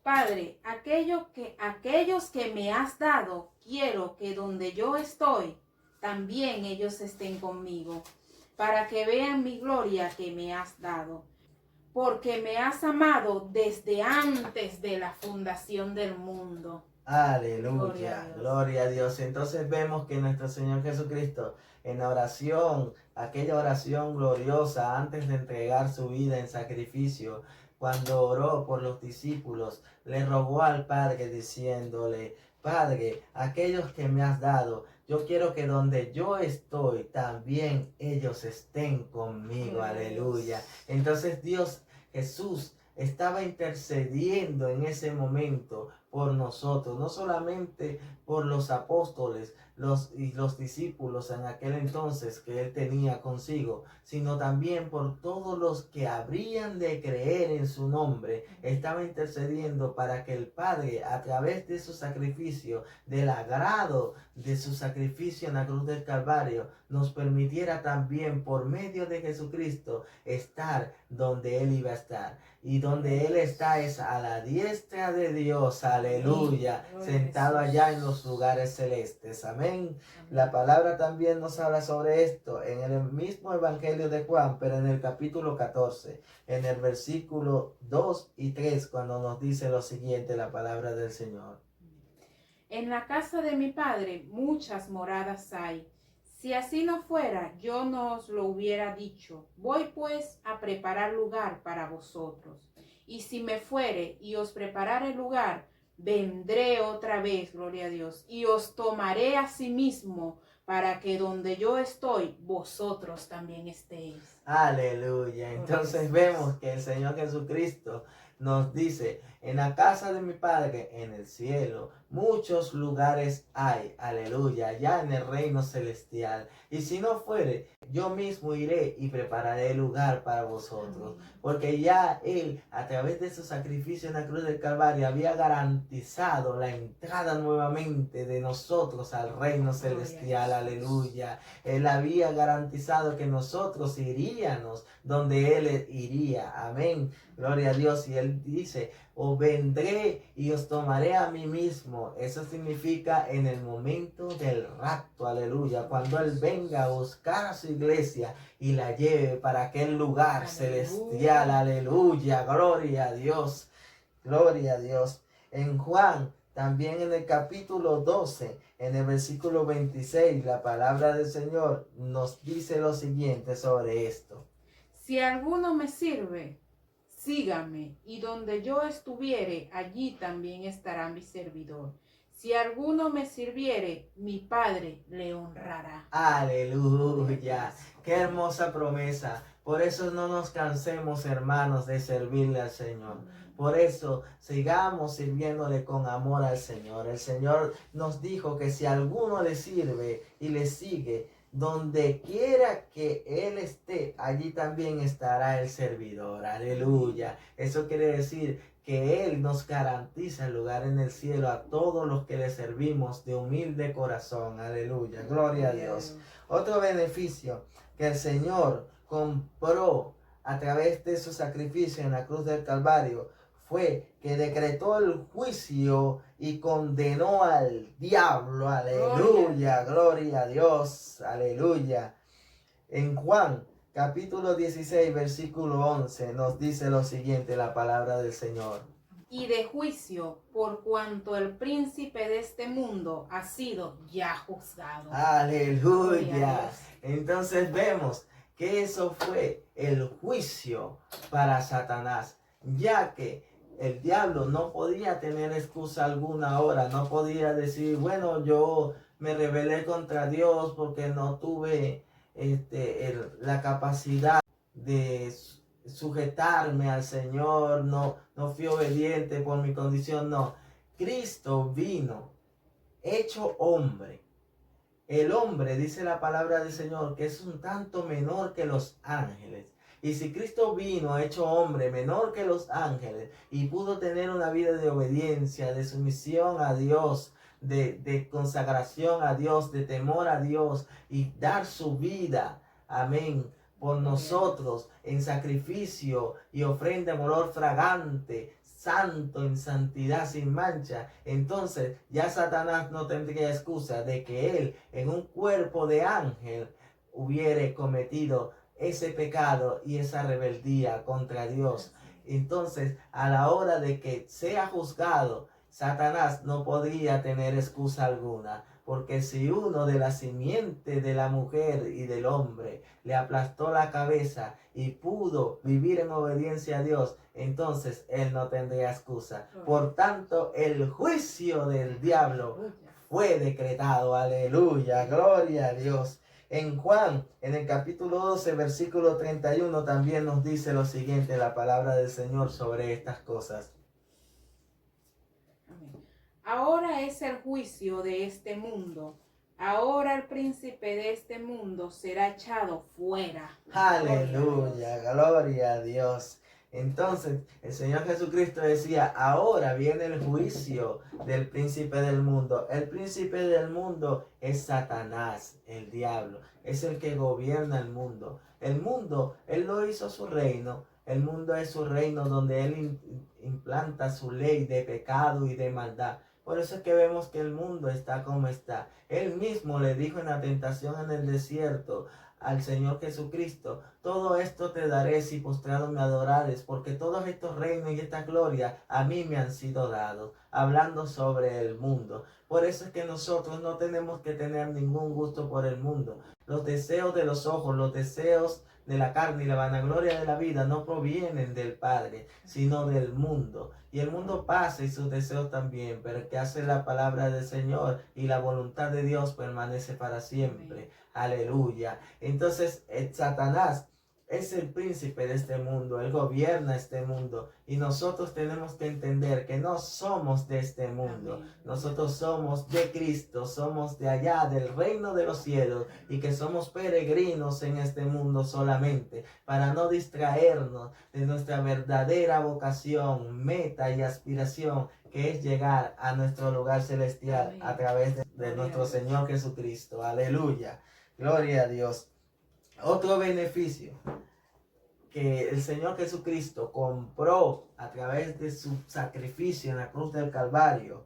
Padre, aquellos que me has dado, quiero que donde yo estoy, también ellos estén conmigo, para que vean mi gloria que me has dado, porque me has amado desde antes de la fundación del mundo. Aleluya, gloria a Dios. Entonces vemos que nuestro Señor Jesucristo en la oración, aquella oración gloriosa antes de entregar su vida en sacrificio, cuando oró por los discípulos, le rogó al Padre diciéndole: Padre, aquellos que me has dado, yo quiero que donde yo estoy, también ellos estén conmigo. Aleluya. Entonces Jesús estaba intercediendo en ese momento por nosotros, no solamente por los apóstoles y los discípulos en aquel entonces que él tenía consigo, sino también por todos los que habrían de creer en su nombre. Estaba intercediendo para que el Padre, a través de su sacrificio, del agrado de su sacrificio en la cruz del Calvario, nos permitiera también por medio de Jesucristo estar donde él iba a estar. Y donde él está es a la diestra de Dios, aleluya, sentado allá en los lugares celestes, amén. La palabra también nos habla sobre esto en el mismo Evangelio de Juan, pero en el capítulo 14, en el versículo 2 y 3, cuando nos dice lo siguiente, la palabra del Señor. En la casa de mi Padre muchas moradas hay. Si así no fuera, yo no os lo hubiera dicho. Voy pues a preparar lugar para vosotros. Y si me fuere y os preparare lugar, vendré otra vez, gloria a Dios, y os tomaré a sí mismo, para que donde yo estoy, vosotros también estéis. Aleluya. Entonces vemos que el Señor Jesucristo nos dice: en la casa de mi Padre, en el cielo, muchos lugares hay, aleluya, ya en el reino celestial. Y si no fuere, yo mismo iré y prepararé lugar para vosotros. Porque ya Él, a través de su sacrificio en la cruz del Calvario, había garantizado la entrada nuevamente de nosotros al reino celestial, aleluya. Él había garantizado que nosotros iríamos donde Él iría, amén. Gloria a Dios. Y Él dice: os vendré y os tomaré a mí mismo. Eso significa en el momento del rapto, aleluya. Cuando Él venga a buscar a su iglesia y la lleve para aquel lugar celestial, aleluya. Gloria a Dios, gloria a Dios. En Juan, también en el capítulo 12, en el versículo 26, la palabra del Señor nos dice lo siguiente sobre esto. Si alguno me sirve, sígame, y donde yo estuviere, allí también estará mi servidor. Si alguno me sirviere, mi Padre le honrará. Aleluya. Qué hermosa promesa. Por eso no nos cansemos, hermanos, de servirle al Señor. Por eso sigamos sirviéndole con amor al Señor. El Señor nos dijo que si alguno le sirve y le sigue, donde quiera que Él esté, allí también estará el servidor. Aleluya. Eso quiere decir que Él nos garantiza el lugar en el cielo a todos los que le servimos de humilde corazón. Aleluya. Gloria a Dios. Otro beneficio que el Señor compró a través de su sacrificio en la cruz del Calvario fue que decretó el juicio y condenó al diablo. Aleluya, gloria a Dios, aleluya. En Juan capítulo 16, versículo 11 nos dice lo siguiente, la palabra del Señor. y de juicio, por cuanto el príncipe de este mundo ha sido ya juzgado. Aleluya. Entonces vemos que eso fue el juicio para Satanás, ya que el diablo no podía tener excusa alguna ahora, no podía decir, bueno, yo me rebelé contra Dios porque no tuve la capacidad de sujetarme al Señor, no fui obediente por mi condición, no. Cristo vino hecho hombre. El hombre, dice la palabra del Señor, que es un tanto menor que los ángeles. Y si Cristo vino hecho hombre, menor que los ángeles, y pudo tener una vida de obediencia, de sumisión a Dios, de consagración a Dios, de temor a Dios, y dar su vida, amén, por nosotros en sacrificio y ofrenda de olor fragante, santo, en santidad sin mancha, entonces ya Satanás no tendría excusa de que él en un cuerpo de ángel hubiere cometido ese pecado y esa rebeldía contra Dios. Entonces, a la hora de que sea juzgado, Satanás no podría tener excusa alguna, porque si uno de la simiente de la mujer y del hombre le aplastó la cabeza y pudo vivir en obediencia a Dios, entonces él no tendría excusa. Por tanto, el juicio del diablo fue decretado. Aleluya, gloria a Dios. En Juan, en el capítulo 12, versículo 31, también nos dice lo siguiente, la palabra del Señor sobre estas cosas. Ahora es el juicio de este mundo. Ahora el príncipe de este mundo será echado fuera. Aleluya, gloria a Dios. Entonces el Señor Jesucristo decía, ahora viene el juicio del príncipe del mundo. El príncipe del mundo es Satanás, el diablo. Es el que gobierna el mundo. El mundo, Él lo hizo su reino. El mundo es su reino donde Él implanta su ley de pecado y de maldad. Por eso es que vemos que el mundo está como está. Él mismo le dijo en la tentación en el desierto al Señor Jesucristo, todo esto te daré si postrado me adorares, porque todos estos reinos y esta gloria a mí me han sido dados, hablando sobre el mundo. Por eso es que nosotros no tenemos que tener ningún gusto por el mundo. Los deseos de los ojos, los deseos de la carne y la vanagloria de la vida no provienen del Padre, sino del mundo. Y el mundo pasa y sus deseos también, pero el que hace la palabra del Señor y la voluntad de Dios permanece para siempre. Aleluya. Entonces, Satanás es el príncipe de este mundo, él gobierna este mundo y nosotros tenemos que entender que no somos de este mundo. Amén. Nosotros somos de Cristo, somos de allá, del reino de los cielos y que somos peregrinos en este mundo solamente para no distraernos de nuestra verdadera vocación, meta y aspiración, que es llegar a nuestro lugar celestial. Amén. A través de nuestro Señor Jesucristo. Aleluya. Gloria a Dios. Otro beneficio que el Señor Jesucristo compró a través de su sacrificio en la cruz del Calvario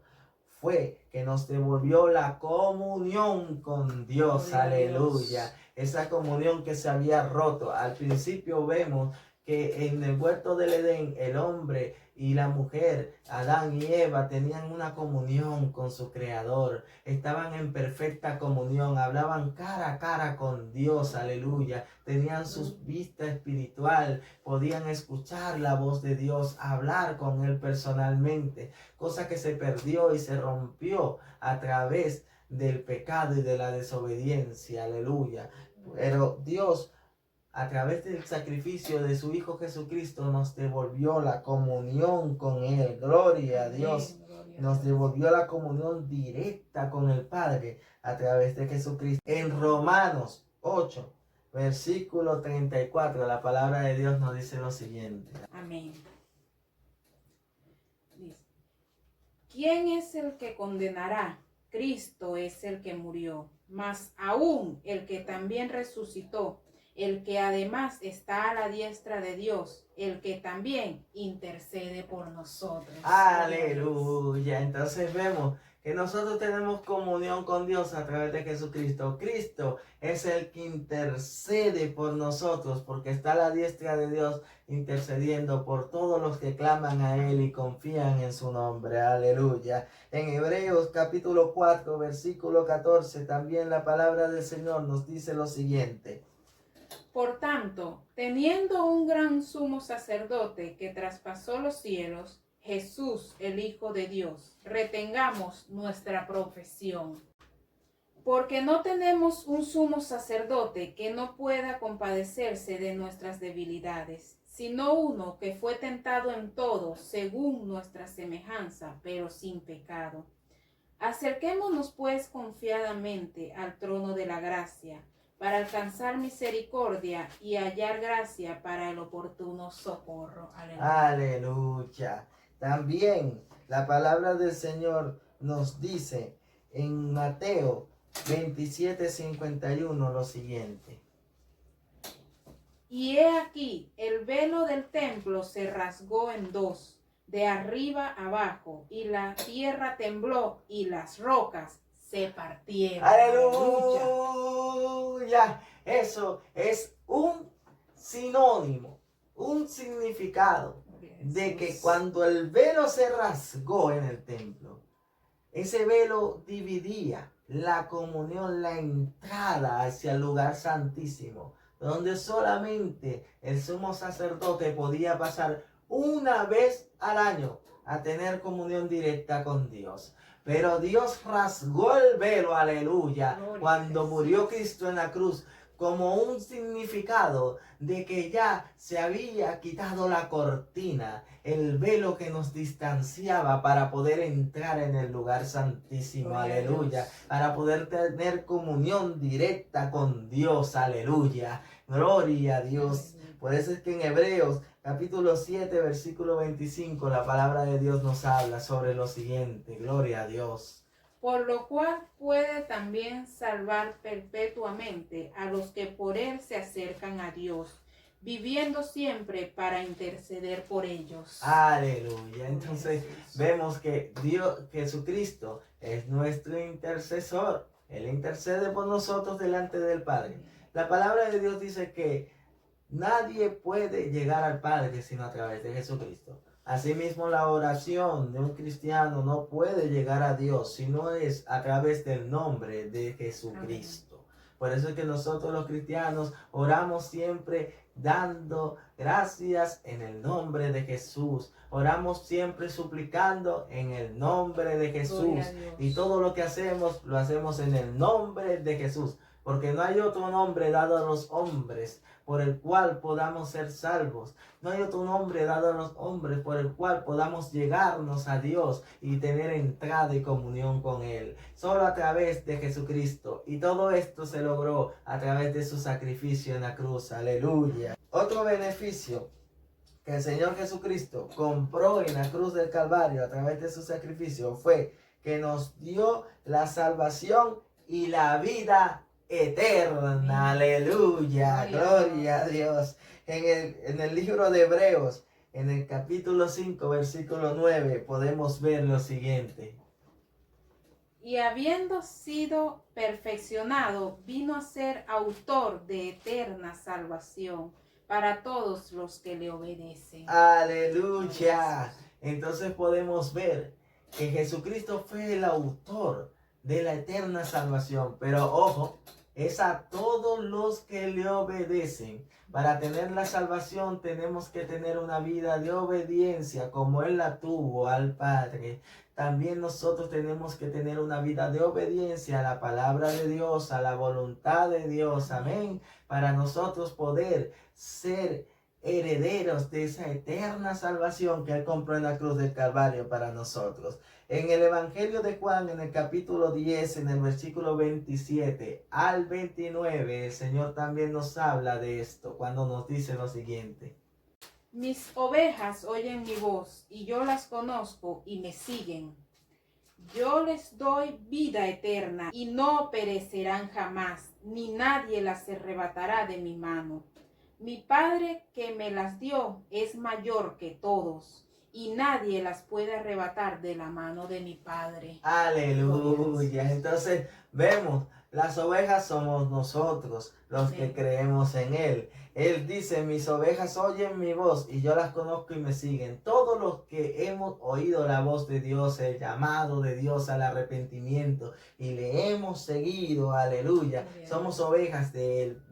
fue que nos devolvió la comunión con Dios. Aleluya. Esa comunión que se había roto. Al principio vemos que en el huerto del Edén el hombre y la mujer, Adán y Eva, tenían una comunión con su Creador. Estaban en perfecta comunión, hablaban cara a cara con Dios, aleluya. Tenían su vista espiritual, podían escuchar la voz de Dios, hablar con Él personalmente, cosa que se perdió y se rompió a través del pecado y de la desobediencia, aleluya. Pero Dios, a través del sacrificio de su Hijo Jesucristo, nos devolvió la comunión con Él. Gloria a Dios. Nos devolvió la comunión directa con el Padre a través de Jesucristo. En Romanos 8, versículo 34, la palabra de Dios nos dice lo siguiente. Amén. Dice, ¿quién es el que condenará? Cristo es el que murió, mas aún el que también resucitó, el que además está a la diestra de Dios, el que también intercede por nosotros. Aleluya. Entonces vemos que nosotros tenemos comunión con Dios a través de Jesucristo. Cristo es el que intercede por nosotros, porque está a la diestra de Dios intercediendo por todos los que claman a Él y confían en su nombre. Aleluya. En Hebreos capítulo 4, versículo 14, también la palabra del Señor nos dice lo siguiente. Por tanto, teniendo un gran sumo sacerdote que traspasó los cielos, Jesús, el Hijo de Dios, retengamos nuestra profesión. Porque no tenemos un sumo sacerdote que no pueda compadecerse de nuestras debilidades, sino uno que fue tentado en todo según nuestra semejanza, pero sin pecado. Acerquémonos pues confiadamente al trono de la gracia, para alcanzar misericordia y hallar gracia para el oportuno socorro. Aleluya. Aleluya. También la palabra del Señor nos dice en Mateo 27:51 lo siguiente. Y he aquí, el velo del templo se rasgó en dos, de arriba abajo, y la tierra tembló y las rocas se partieron. Aleluya. Eso es un sinónimo, un significado de que cuando el velo se rasgó en el templo, ese velo dividía la comunión, la entrada hacia el lugar santísimo, donde solamente el sumo sacerdote podía pasar una vez al año a tener comunión directa con Dios. Pero Dios rasgó el velo, aleluya, cuando murió Cristo en la cruz, como un significado de que ya se había quitado la cortina, el velo que nos distanciaba para poder entrar en el lugar santísimo, aleluya, para poder tener comunión directa con Dios, aleluya, gloria a Dios. Por eso es que en Hebreos capítulo 7, versículo 25, la palabra de Dios nos habla sobre lo siguiente, gloria a Dios. Por lo cual puede también salvar perpetuamente a los que por él se acercan a Dios, viviendo siempre para interceder por ellos. Aleluya. Entonces vemos que Dios, Jesucristo, es nuestro intercesor. Él intercede por nosotros delante del Padre. La palabra de Dios dice que nadie puede llegar al Padre sino a través de Jesucristo. Asimismo, la oración de un cristiano no puede llegar a Dios si no es a través del nombre de Jesucristo. Por eso es que nosotros los cristianos oramos siempre dando gracias en el nombre de Jesús. Oramos siempre suplicando en el nombre de Jesús. Y todo lo que hacemos, lo hacemos en el nombre de Jesús. Porque no hay otro nombre dado a los hombres por el cual podamos ser salvos. No hay otro nombre dado a los hombres por el cual podamos llegarnos a Dios y tener entrada y comunión con Él. Solo a través de Jesucristo. Y todo esto se logró a través de su sacrificio en la cruz. Aleluya. Otro beneficio que el Señor Jesucristo compró en la cruz del Calvario a través de su sacrificio fue que nos dio la salvación y la vida eterna. Aleluya, gloria a Dios. En el libro de Hebreos, en el capítulo 5, versículo 9, podemos ver lo siguiente. Y habiendo sido perfeccionado, vino a ser autor de eterna salvación para todos los que le obedecen. Aleluya. Entonces podemos ver que Jesucristo fue el autor de la eterna salvación. Pero ojo, es a todos los que le obedecen. Para tener la salvación tenemos que tener una vida de obediencia como Él la tuvo al Padre. También nosotros tenemos que tener una vida de obediencia a la palabra de Dios, a la voluntad de Dios. Amén. Para nosotros poder ser herederos de esa eterna salvación que Él compró en la cruz del Calvario para nosotros. En el Evangelio de Juan, en el capítulo 10, en el versículo 27 al 29, el Señor también nos habla de esto cuando nos dice lo siguiente. Mis ovejas oyen mi voz, y yo las conozco y me siguen. Yo les doy vida eterna, y no perecerán jamás, ni nadie las arrebatará de mi mano. Mi Padre que me las dio es mayor que todos, y nadie las puede arrebatar de la mano de mi Padre. Aleluya. Entonces vemos, las ovejas somos nosotros, los que creemos en Él. Él dice, mis ovejas oyen mi voz y yo las conozco y me siguen. Todos los que hemos oído la voz de Dios, el llamado de Dios al arrepentimiento y le hemos seguido, aleluya, somos ovejas de Él.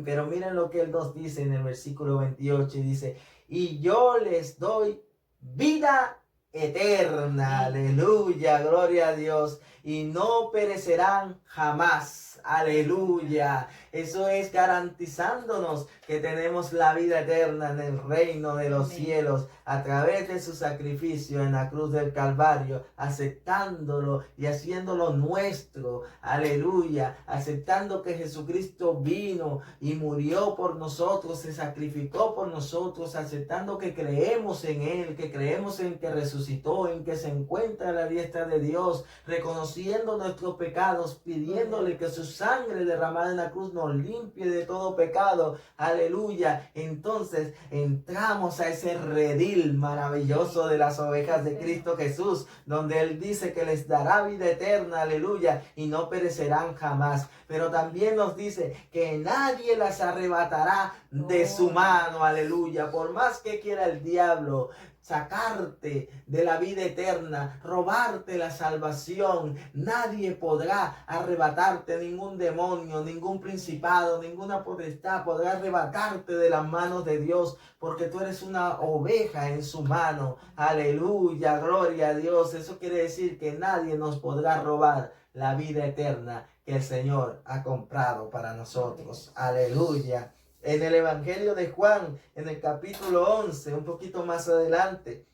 Pero miren lo que Él nos dice en el versículo 28 y dice, y yo les doy vida eterna, aleluya, gloria a Dios, y no perecerán jamás, aleluya. Eso es garantizándonos que tenemos la vida eterna en el reino de los cielos a través de su sacrificio en la cruz del Calvario, aceptándolo y haciéndolo nuestro, aleluya, aceptando que Jesucristo vino y murió por nosotros, se sacrificó por nosotros, aceptando que creemos en Él, que creemos en que resucitó, en que se encuentra a la diestra de Dios, reconociendo nuestros pecados, pidiéndole que su sangre derramada en la cruz nos limpie de todo pecado, aleluya. Entonces entramos a ese redil maravilloso de las ovejas de Cristo Jesús, donde Él dice que les dará vida eterna, aleluya, y no perecerán jamás. Pero también nos dice que nadie las arrebatará de su mano, aleluya. Por más que quiera el diablo sacarte de la vida eterna, robarte la salvación, nadie podrá arrebatarte, ningún demonio, ningún principado, ninguna potestad podrá arrebatarte de las manos de Dios, porque tú eres una oveja en su mano, aleluya, gloria a Dios. Eso quiere decir que nadie nos podrá robar la vida eterna que el Señor ha comprado para nosotros, aleluya. En el Evangelio de Juan, en el capítulo 11, un poquito más adelante,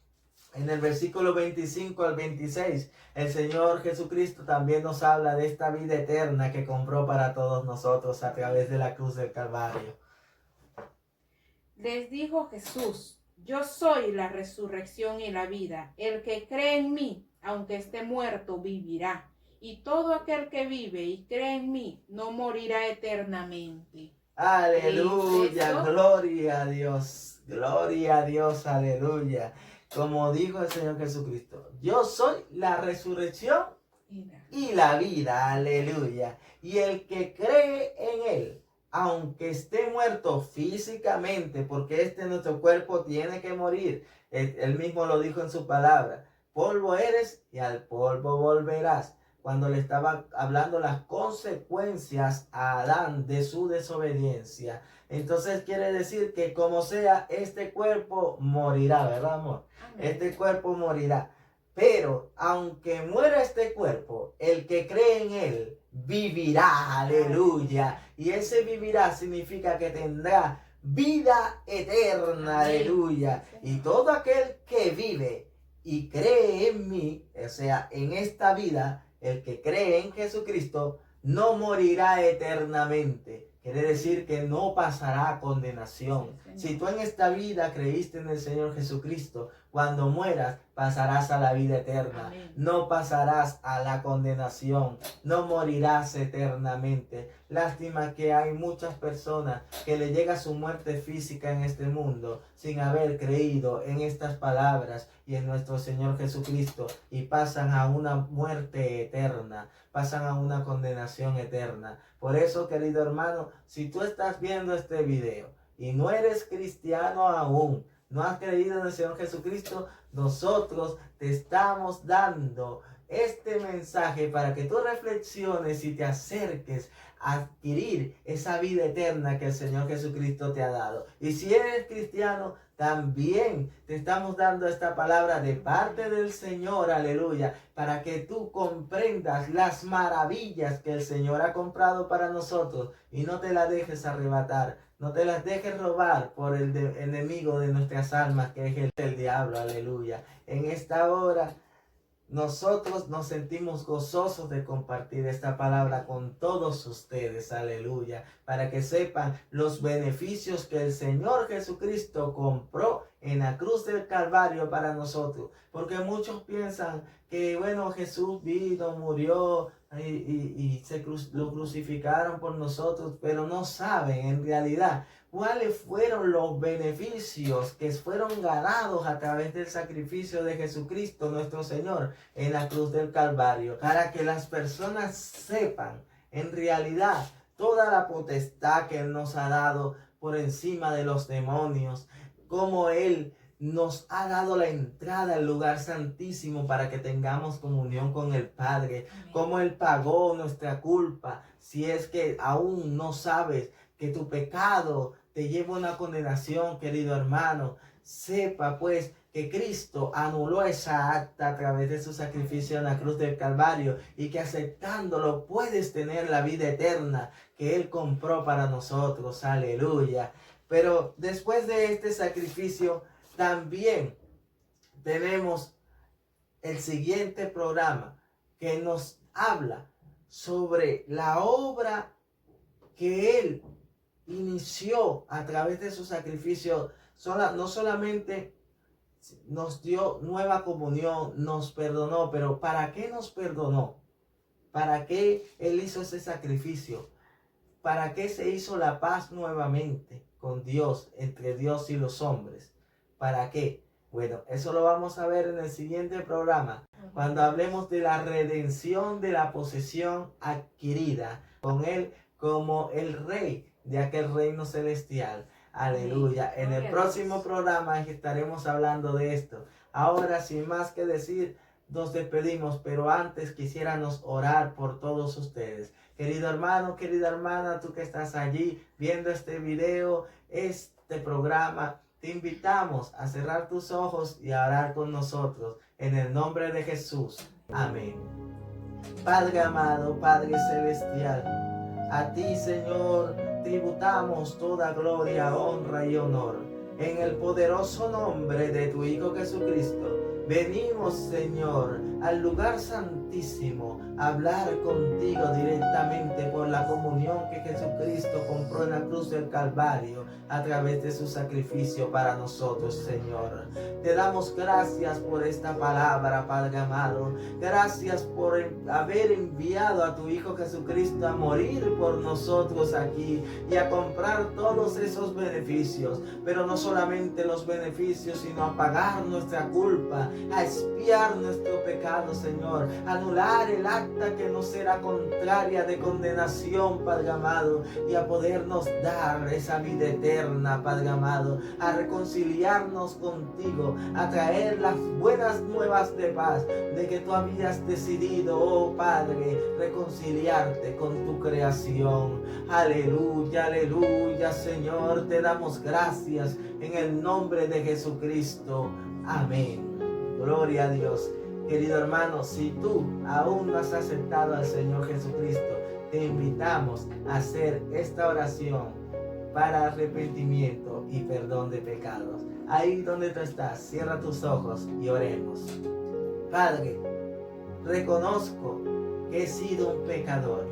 en el versículo 25 al 26, el Señor Jesucristo también nos habla de esta vida eterna que compró para todos nosotros a través de la cruz del Calvario. Les dijo Jesús, yo soy la resurrección y la vida. El que cree en mí, aunque esté muerto, vivirá. Y todo aquel que vive y cree en mí, no morirá eternamente. Aleluya, gloria a Dios, aleluya. Como dijo el Señor Jesucristo, yo soy la resurrección y la vida, aleluya. Y el que cree en Él, aunque esté muerto físicamente, porque nuestro cuerpo tiene que morir, Él mismo lo dijo en su palabra, polvo eres y al polvo volverás. Cuando le estaba hablando las consecuencias a Adán de su desobediencia. Entonces quiere decir que como sea, este cuerpo morirá, ¿verdad, amor? Amén. Este cuerpo morirá. Pero aunque muera este cuerpo, el que cree en Él vivirá, aleluya. Y ese vivirá significa que tendrá vida eterna, aleluya. Y todo aquel que vive y cree en mí, o sea, en esta vida, el que cree en Jesucristo no morirá eternamente. Quiere decir que no pasará condenación. Si tú en esta vida creíste en el Señor Jesucristo, cuando mueras pasarás a la vida eterna. Amén. No pasarás a la condenación. No morirás eternamente. Lástima que hay muchas personas que le llega su muerte física en este mundo sin haber creído en estas palabras y en nuestro Señor Jesucristo y pasan a una muerte eterna, pasan a una condenación eterna. Por eso, querido hermano, si tú estás viendo este video y no eres cristiano aún, no has creído en el Señor Jesucristo, nosotros te estamos dando este mensaje para que tú reflexiones y te acerques a adquirir esa vida eterna que el Señor Jesucristo te ha dado. Y si eres cristiano, también te estamos dando esta palabra de parte del Señor, aleluya, para que tú comprendas las maravillas que el Señor ha comprado para nosotros y no te las dejes arrebatar, no te las dejes robar por el enemigo de nuestras almas, que es el diablo, aleluya. En esta hora nosotros nos sentimos gozosos de compartir esta palabra con todos ustedes, aleluya, para que sepan los beneficios que el Señor Jesucristo compró en la cruz del Calvario para nosotros. Porque muchos piensan que, bueno, Jesús vino, murió y lo crucificaron por nosotros, pero no saben en realidad cuáles fueron los beneficios que fueron ganados a través del sacrificio de Jesucristo nuestro Señor en la cruz del Calvario, para que las personas sepan en realidad toda la potestad que Él nos ha dado por encima de los demonios, como Él nos ha dado la entrada al lugar santísimo para que tengamos comunión con el Padre, como Él pagó nuestra culpa. Si es que aún no sabes que tu pecado te lleva a una condenación, querido hermano, sepa pues que Cristo anuló esa acta a través de su sacrificio en la cruz del Calvario, y que aceptándolo puedes tener la vida eterna que Él compró para nosotros. Aleluya. Pero después de este sacrificio también tenemos el siguiente programa que nos habla sobre la obra que Él inició a través de su sacrificio. No solamente nos dio nueva comunión, nos perdonó, pero ¿para qué nos perdonó? ¿Para qué Él hizo ese sacrificio? ¿Para qué se hizo la paz nuevamente con Dios, entre Dios y los hombres? ¿Para qué? Bueno, eso lo vamos a ver en el siguiente programa, cuando hablemos de la redención de la posesión adquirida, con Él como el Rey de aquel reino celestial. Aleluya. En el próximo programa estaremos hablando de esto. Ahora, sin más que decir, nos despedimos, pero antes quisiéramos orar por todos ustedes. Querido hermano, querida hermana, tú que estás allí viendo este video, este programa, te invitamos a cerrar tus ojos y a orar con nosotros en el nombre de Jesús. Amén. Padre amado, Padre celestial, a ti, Señor, tributamos toda gloria, honra y honor. En el poderoso nombre de tu Hijo Jesucristo, venimos, Señor, al lugar santísimo, a hablar contigo directamente por la comunión que Jesucristo compró en la cruz del Calvario a través de su sacrificio para nosotros, Señor. Te damos gracias por esta palabra, Padre amado. Gracias por haber enviado a tu Hijo Jesucristo a morir por nosotros aquí y a comprar todos esos beneficios. Pero no solamente los beneficios, sino a pagar nuestra culpa, a expiar nuestro pecado, Señor, anular el acta que nos era contraria de condenación, Padre amado, y a podernos dar esa vida eterna, Padre amado, a reconciliarnos contigo, a traer las buenas nuevas de paz, de que tú habías decidido, oh Padre, reconciliarte con tu creación. Aleluya, aleluya, Señor, te damos gracias en el nombre de Jesucristo. Amén. Gloria a Dios. Querido hermano, si tú aún no has aceptado al Señor Jesucristo, te invitamos a hacer esta oración para arrepentimiento y perdón de pecados. Ahí donde tú estás, cierra tus ojos y oremos. Padre, reconozco que he sido un pecador.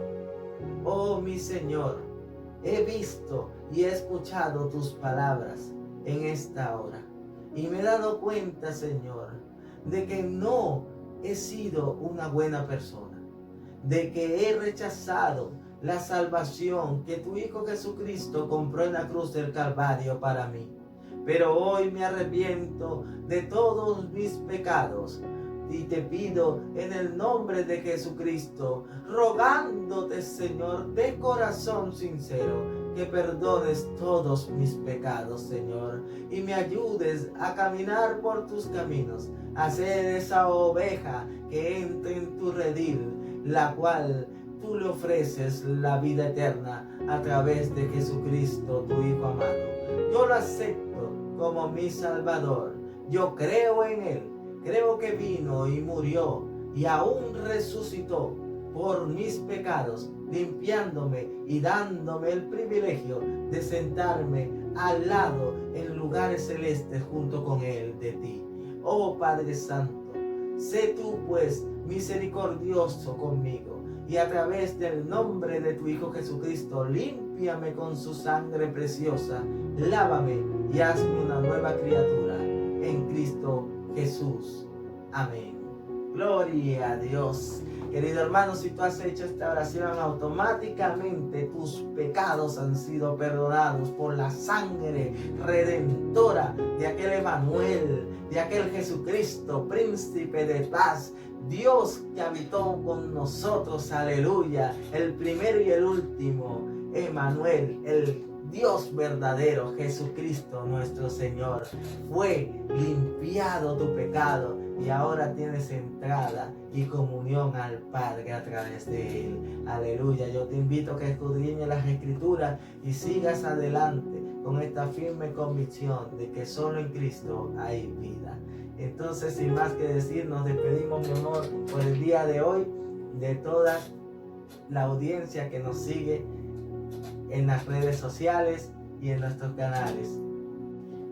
Oh mi Señor, he visto y he escuchado tus palabras en esta hora. Y me he dado cuenta, Señor, de que no he sido una buena persona, de que he rechazado la salvación que tu Hijo Jesucristo compró en la cruz del Calvario para mí. Pero hoy me arrepiento de todos mis pecados y te pido en el nombre de Jesucristo, rogándote, Señor, de corazón sincero, que perdones todos mis pecados, Señor, y me ayudes a caminar por tus caminos, a ser esa oveja que entre en tu redil, la cual tú le ofreces la vida eterna a través de Jesucristo, tu Hijo amado. Yo lo acepto como mi Salvador. Yo creo en Él. Creo que vino y murió y aún resucitó por mis pecados, limpiándome y dándome el privilegio de sentarme al lado en lugares celestes junto con Él de ti. Oh Padre Santo, sé tú pues misericordioso conmigo y a través del nombre de tu Hijo Jesucristo, límpiame con su sangre preciosa, lávame y hazme una nueva criatura en Cristo Jesús. Amén. Gloria a Dios. Querido hermano, si tú has hecho esta oración, automáticamente tus pecados han sido perdonados por la sangre redentora de aquel Emmanuel, de aquel Jesucristo, príncipe de paz, Dios que habitó con nosotros, aleluya, el primero y el último, Emmanuel, el Dios verdadero, Jesucristo nuestro Señor. Fue limpiado tu pecado y ahora tienes entrada y comunión al Padre a través de Él. Aleluya. Yo te invito a que escudriñes las Escrituras y sigas adelante con esta firme convicción de que solo en Cristo hay vida. Entonces, sin más que decir, nos despedimos, mi amor, por el día de hoy, de toda la audiencia que nos sigue en las redes sociales y en nuestros canales.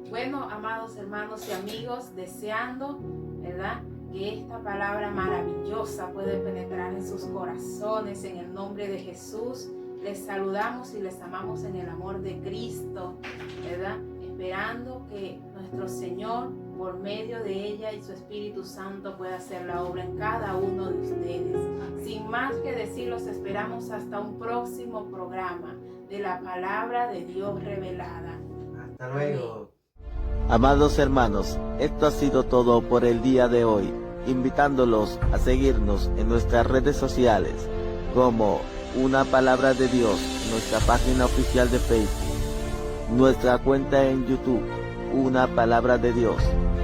Bueno, amados hermanos y amigos, deseando, ¿verdad?, que esta palabra maravillosa puede penetrar en sus corazones en el nombre de Jesús. Les saludamos y les amamos en el amor de Cristo, ¿verdad?, esperando que nuestro Señor, por medio de ella y su Espíritu Santo, pueda hacer la obra en cada uno de ustedes. Sin más que decir, los esperamos hasta un próximo programa de la palabra de Dios revelada. Hasta luego. Amados hermanos, esto ha sido todo por el día de hoy, invitándolos a seguirnos en nuestras redes sociales como Una Palabra de Dios, nuestra página oficial de Facebook, nuestra cuenta en YouTube, Una Palabra de Dios,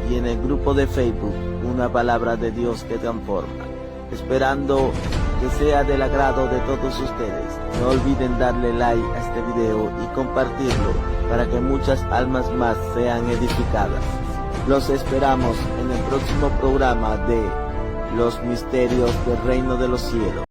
y en el grupo de Facebook, Una Palabra de Dios que transforma. Esperando que sea del agrado de todos ustedes, no olviden darle like a este video y compartirlo para que muchas almas más sean edificadas. Los esperamos en el próximo programa de Los Misterios del Reino de los Cielos.